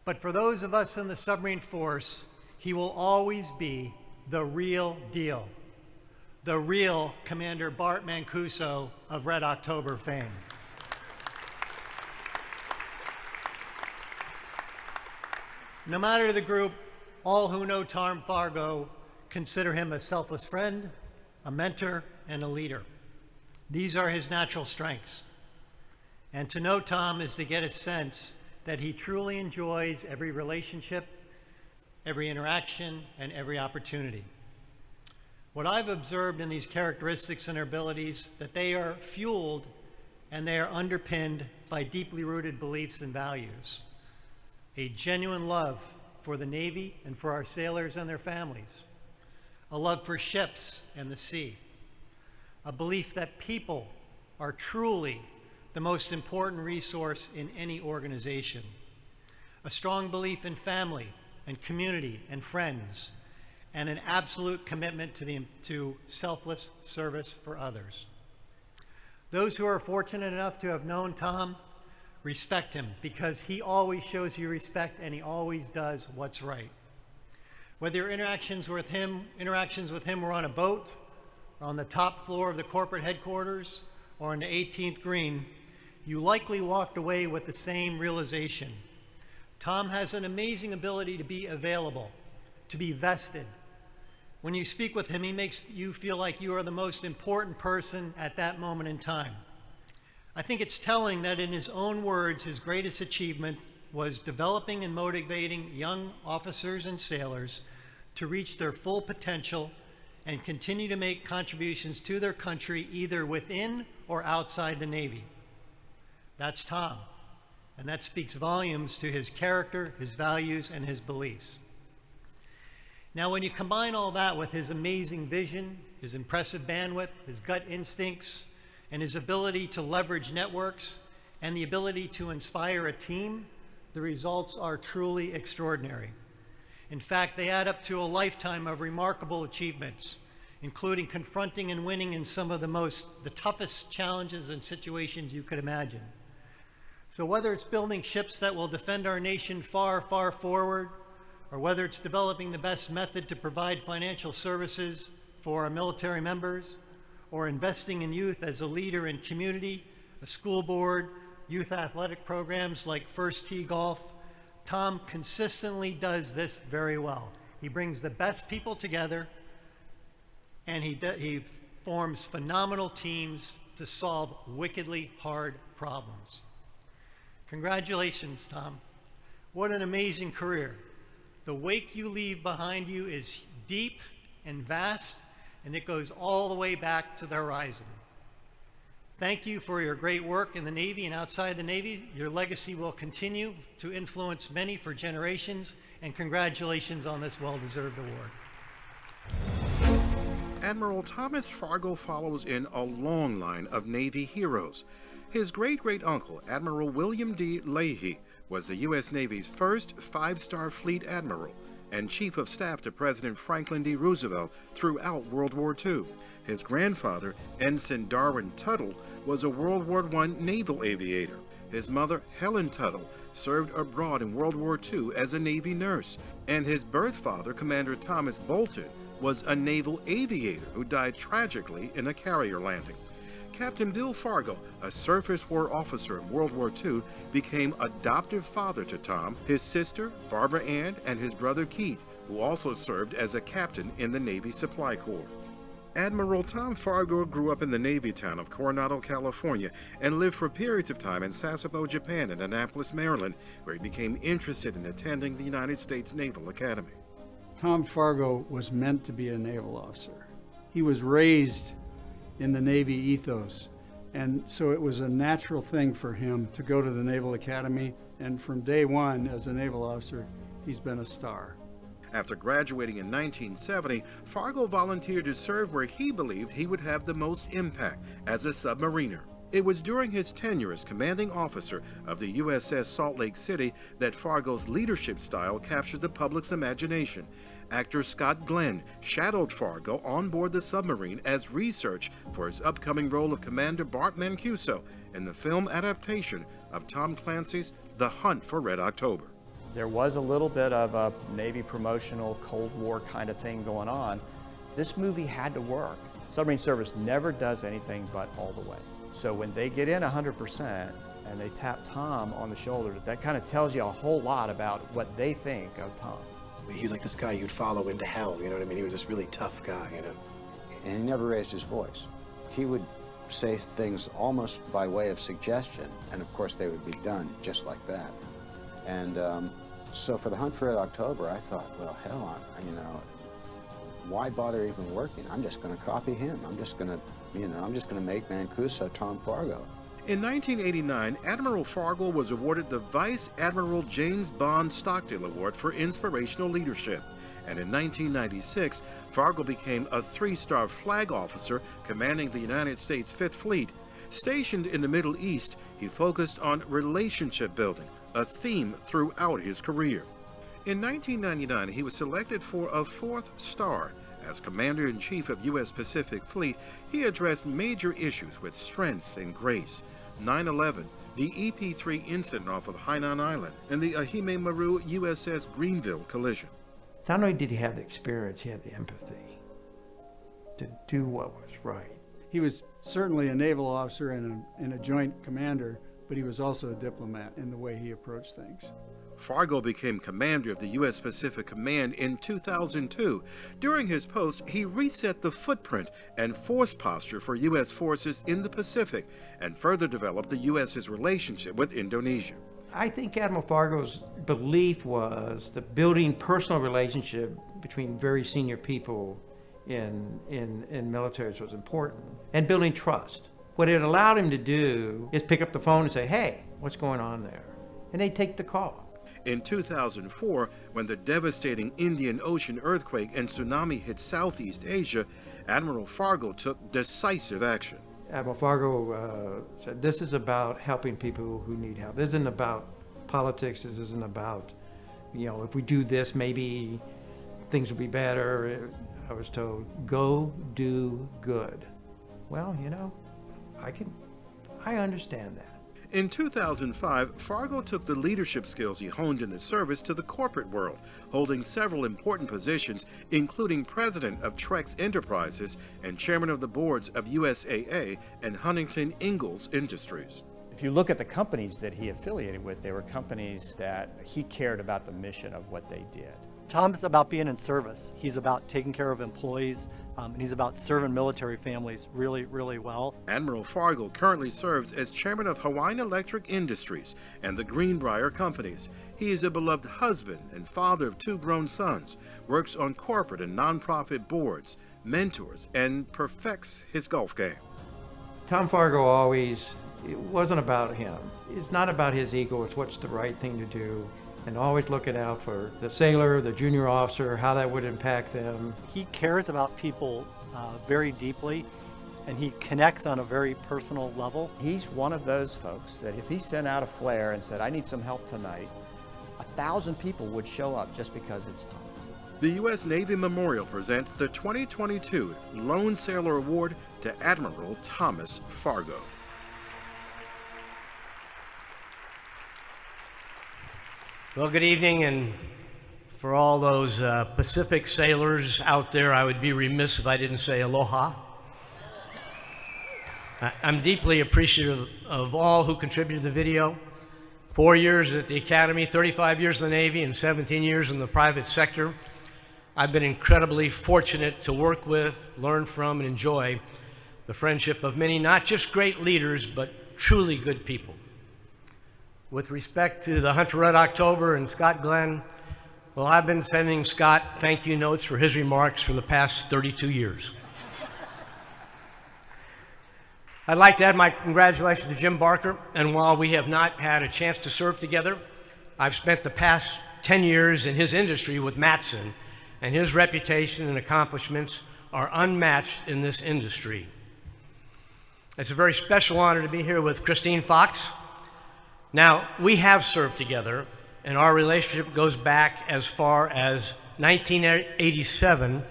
But for those of us in the submarine force, he will always be the real deal. The real Commander Bart Mancuso of Red October fame. No matter the group, all who know Tom Fargo consider him a selfless friend, a mentor, and a leader. These are his natural strengths. And to know Tom is to get a sense that he truly enjoys every relationship, every interaction, and every opportunity. What I've observed in these characteristics and abilities, that they are fueled and they are underpinned by deeply rooted beliefs and values. A genuine love for the Navy and for our sailors and their families. A love for ships and the sea. A belief that people are truly the most important resource in any organization. A strong belief in family and community and friends, and an absolute commitment to selfless service for others. Those who are fortunate enough to have known Tom respect him because he always shows you respect and he always does what's right. Whether your interactions with him were on a boat, or on the top floor of the corporate headquarters, or on the 18th green, you likely walked away with the same realization. Tom has an amazing ability to be available, to be vested. When you speak with him, he makes you feel like you are the most important person at that moment in time. I think it's telling that in his own words, his greatest achievement was developing and motivating young officers and sailors to reach their full potential and continue to make contributions to their country either within or outside the Navy. That's Tom, and that speaks volumes to his character, his values, and his beliefs. Now, when you combine all that with his amazing vision, his impressive bandwidth, his gut instincts, and his ability to leverage networks, and the ability to inspire a team, the results are truly extraordinary. In fact, they add up to a lifetime of remarkable achievements, including confronting and winning in some of the toughest challenges and situations you could imagine. So whether it's building ships that will defend our nation far, far forward, or whether it's developing the best method to provide financial services for our military members, or investing in youth as a leader in community, a school board, youth athletic programs like First Tee Golf, Tom consistently does this very well. He brings the best people together, and he forms phenomenal teams to solve wickedly hard problems. Congratulations, Tom. What an amazing career. The wake you leave behind you is deep and vast, and it goes all the way back to the horizon. Thank you for your great work in the Navy and outside the Navy. Your legacy will continue to influence many for generations, and congratulations on this well-deserved award. Admiral Thomas Fargo follows in a long line of Navy heroes. His great-great-uncle, Admiral William D. Leahy, was the U.S. Navy's first five-star fleet admiral and Chief of Staff to President Franklin D. Roosevelt throughout World War II. His grandfather, Ensign Darwin Tuttle, was a World War I naval aviator. His mother, Helen Tuttle, served abroad in World War II as a Navy nurse, and his birth father, Commander Thomas Bolton, was a naval aviator who died tragically in a carrier landing. Captain Bill Fargo, a surface war officer in World War II, became adoptive father to Tom, his sister, Barbara Ann, and his brother Keith, who also served as a captain in the Navy Supply Corps. Admiral Tom Fargo grew up in the Navy town of Coronado, California, and lived for periods of time in Sasebo, Japan, and Annapolis, Maryland, where he became interested in attending the United States Naval Academy. Tom Fargo was meant to be a naval officer. He was raised in the Navy ethos, and so it was a natural thing for him to go to the Naval Academy, and from day one as a naval officer, he's been a star. After graduating in 1970, Fargo volunteered to serve where he believed he would have the most impact, as a submariner. It was during his tenure as commanding officer of the USS Salt Lake City that Fargo's leadership style captured the public's imagination. Actor Scott Glenn shadowed Fargo on board the submarine as research for his upcoming role of Commander Bart Mancuso in the film adaptation of Tom Clancy's The Hunt for Red October. There was a little bit of a Navy promotional Cold War kind of thing going on. This movie had to work. Submarine service never does anything but all the way. So when they get in 100% and they tap Tom on the shoulder, that kind of tells you a whole lot about what they think of Tom. He was like this guy you'd follow into hell, you know what I mean? He was this really tough guy, you know? And he never raised his voice. He would say things almost by way of suggestion, and of course they would be done just like that. And so for The Hunt for Red October, I thought, well, hell, you know, why bother even working? I'm just going to copy him. I'm just going to, you know, I'm just going to make Mancuso Tom Fargo. In 1989, Admiral Fargo was awarded the Vice Admiral James Bond Stockdale Award for Inspirational Leadership. And in 1996, Fargo became a 3-star flag officer commanding the United States Fifth Fleet. Stationed in the Middle East, he focused on relationship building, a theme throughout his career. In 1999, he was selected for a 4th star. As Commander-in-Chief of U.S. Pacific Fleet, he addressed major issues with strength and grace. 9/11, the EP-3 incident off of Hainan Island, and the Ahime Maru USS Greenville collision. Not only did he have the experience, he had the empathy to do what was right. He was certainly a naval officer and a joint commander, but he was also a diplomat in the way he approached things. Fargo became commander of the U.S. Pacific Command in 2002. During his post, he reset the footprint and force posture for U.S. forces in the Pacific and further developed the U.S.'s relationship with Indonesia. I think Admiral Fargo's belief was that building personal relationship between very senior people in militaries was important, and building trust. What it allowed him to do is pick up the phone and say, hey, what's going on there? And they'd take the call. In 2004, when the devastating Indian Ocean earthquake and tsunami hit Southeast Asia, Admiral Fargo took decisive action. Admiral Fargo said, this is about helping people who need help. This isn't about politics. This isn't about, you know, if we do this, maybe things will be better. I was told, go do good. Well, you know, I understand that. In 2005, Fargo took the leadership skills he honed in the service to the corporate world, holding several important positions, including president of Trex Enterprises and chairman of the boards of USAA and Huntington Ingalls Industries. If you look at the companies that he affiliated with, they were companies that he cared about the mission of what they did. Tom's about being in service. He's about taking care of employees, and he's about serving military families really, really well. Admiral Fargo currently serves as chairman of Hawaiian Electric Industries and the Greenbrier Companies. He is a beloved husband and father of 2 grown sons, works on corporate and nonprofit boards, mentors, and perfects his golf game. Tom Fargo always, it wasn't about him. It's not about his ego, it's what's the right thing to do. And always looking out for the sailor, the junior officer, how that would impact them. He cares about people very deeply, and he connects on a very personal level. He's one of those folks that if he sent out a flare and said, I need some help tonight, 1,000 people would show up just because it's Tom. The U.S. Navy Memorial presents the 2022 Lone Sailor Award to Admiral Thomas Fargo. Well, good evening, and for all those Pacific sailors out there, I would be remiss if I didn't say aloha. I'm deeply appreciative of all who contributed to the video. 4 years at the Academy, 35 years in the Navy, and 17 years in the private sector. I've been incredibly fortunate to work with, learn from, and enjoy the friendship of many, not just great leaders, but truly good people. With respect to the Hunt for Red October and Scott Glenn, well, I've been sending Scott thank you notes for his remarks for the past 32 years. I'd like to add my congratulations to Jim Barker, and while we have not had a chance to serve together, I've spent the past 10 years in his industry with Matson, and his reputation and accomplishments are unmatched in this industry. It's a very special honor to be here with Christine Fox. Now, we have served together, and our relationship goes back as far as 1987,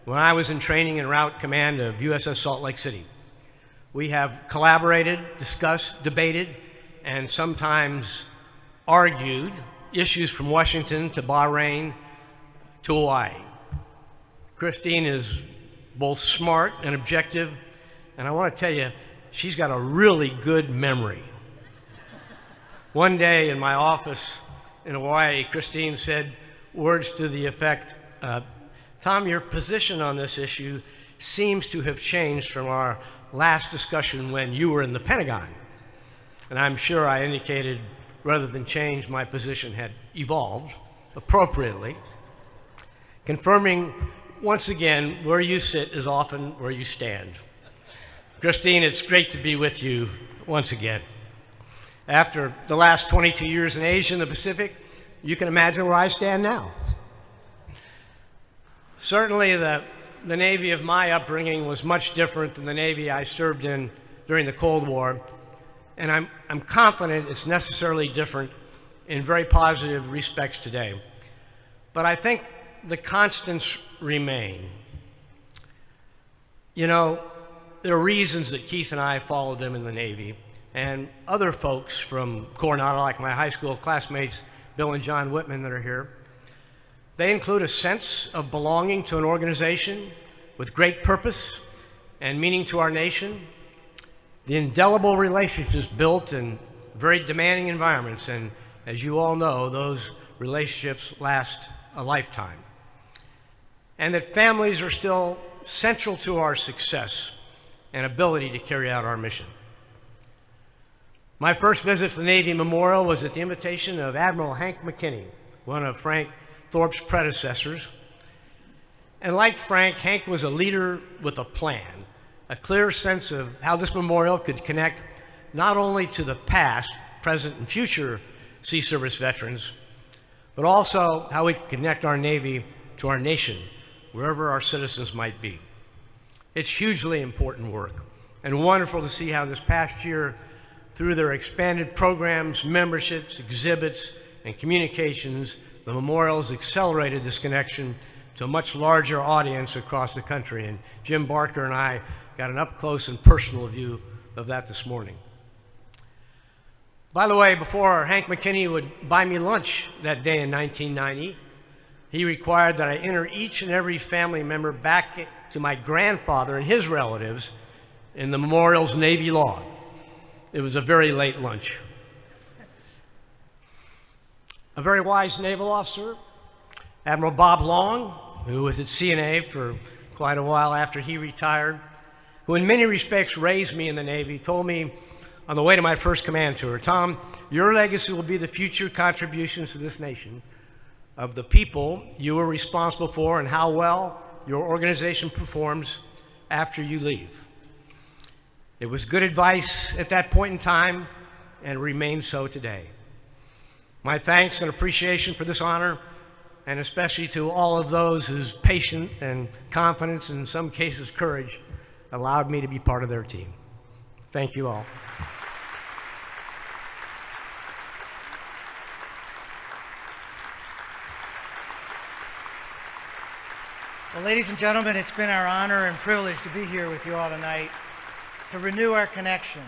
when I was in training and route command of USS Salt Lake City. We have collaborated, discussed, debated, and sometimes argued issues from Washington to Bahrain to Hawaii. Christine is both smart and objective, and I want to tell you, she's got a really good memory. One day in my office in Hawaii, Christine said words to the effect, Tom, your position on this issue seems to have changed from our last discussion when you were in the Pentagon. And I'm sure I indicated, rather than change, my position had evolved appropriately, confirming once again, where you sit is often where you stand. Christine, it's great to be with you once again. After the last 22 years in Asia and the Pacific, you can imagine where I stand now. Certainly the Navy of my upbringing was much different than the Navy I served in during the Cold War, and I'm confident it's necessarily different in very positive respects today. But I think the constants remain. You know, there are reasons that Keith and I followed them in the Navy, and other folks from Coronado, like my high school classmates, Bill and John Whitman, that are here. They include a sense of belonging to an organization with great purpose and meaning to our nation, the indelible relationships built in very demanding environments, and as you all know, those relationships last a lifetime. And that families are still central to our success and ability to carry out our mission. My first visit to the Navy Memorial was at the invitation of Admiral Hank McKinney, one of Frank Thorpe's predecessors. And like Frank, Hank was a leader with a plan, a clear sense of how this memorial could connect not only to the past, present, and future Sea Service veterans, but also how we could connect our Navy to our nation, wherever our citizens might be. It's hugely important work, and wonderful to see how this past year, through their expanded programs, memberships, exhibits, and communications, the memorials accelerated this connection to a much larger audience across the country. And Jim Barker and I got an up-close and personal view of that this morning. By the way, before Hank McKinney would buy me lunch that day in 1990, he required that I enter each and every family member back to my grandfather and his relatives in the memorial's Navy log. It was a very late lunch. A very wise naval officer, Admiral Bob Long, who was at CNA for quite a while after he retired, who in many respects raised me in the Navy, told me on the way to my first command tour, Tom, your legacy will be the future contributions to this nation of the people you are responsible for and how well your organization performs after you leave. It was good advice at that point in time and remains so today. My thanks and appreciation for this honor, and especially to all of those whose patience and confidence, and in some cases courage, allowed me to be part of their team. Thank you all. Well, ladies and gentlemen, it's been our honor and privilege to be here with you all tonight to renew our connections.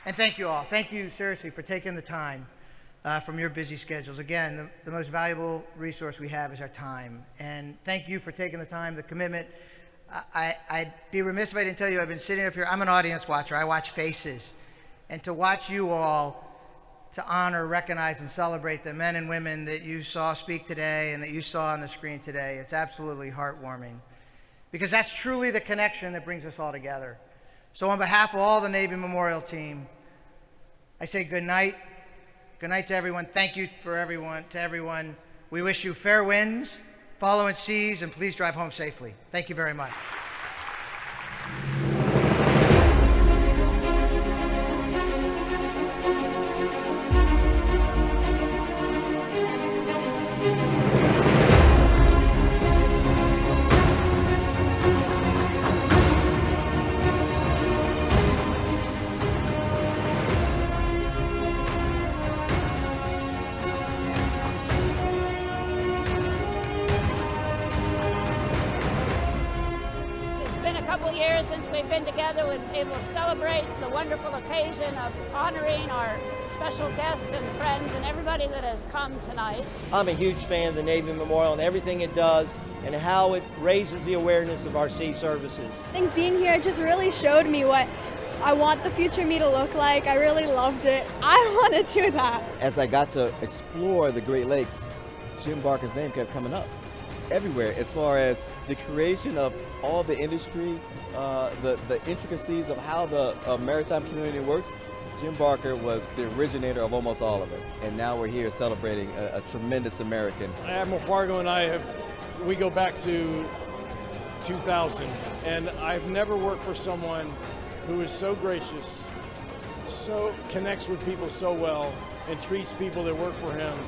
And thank you all. Thank you, seriously, for taking the time from your busy schedules. Again, the most valuable resource we have is our time. And thank you for taking the time, the commitment. I'd be remiss if I didn't tell you, I've been sitting up here. I'm an audience watcher. I watch faces. And to watch you all, to honor, recognize, and celebrate the men and women that you saw speak today and that you saw on the screen today, it's absolutely heartwarming. Because that's truly the connection that brings us all together. So on behalf of all the Navy Memorial team, I say good night. Good night to everyone. Thank you to everyone. We wish you fair winds, following seas, and please drive home safely. Thank you very much. since we've been together, we've been able to celebrate the wonderful occasion of honoring our special guests and friends and everybody that has come tonight. I'm a huge fan of the Navy Memorial and everything it does and how it raises the awareness of our sea services. I think being here just really showed me what I want the future me to look like. I really loved it. I want to do that. As I got to explore the Great Lakes, Jim Barker's name kept coming up everywhere as far as the creation of all the industry, the intricacies of how the maritime community works. Jim Barker was the originator of almost all of it, and now we're here celebrating a tremendous American. Admiral Fargo and I we go back to 2000, and I've never worked for someone who is so gracious, so connects with people so well, and treats people that work for him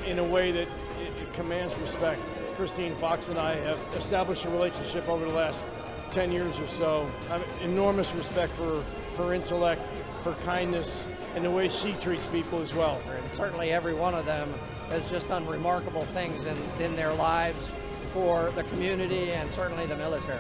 in a way that it commands respect. Christine Fox and I have established a relationship over the last 10 years or so. I have enormous respect for her intellect, her kindness, and the way she treats people as well. And certainly every one of them has just done remarkable things in their lives for the community and certainly the military.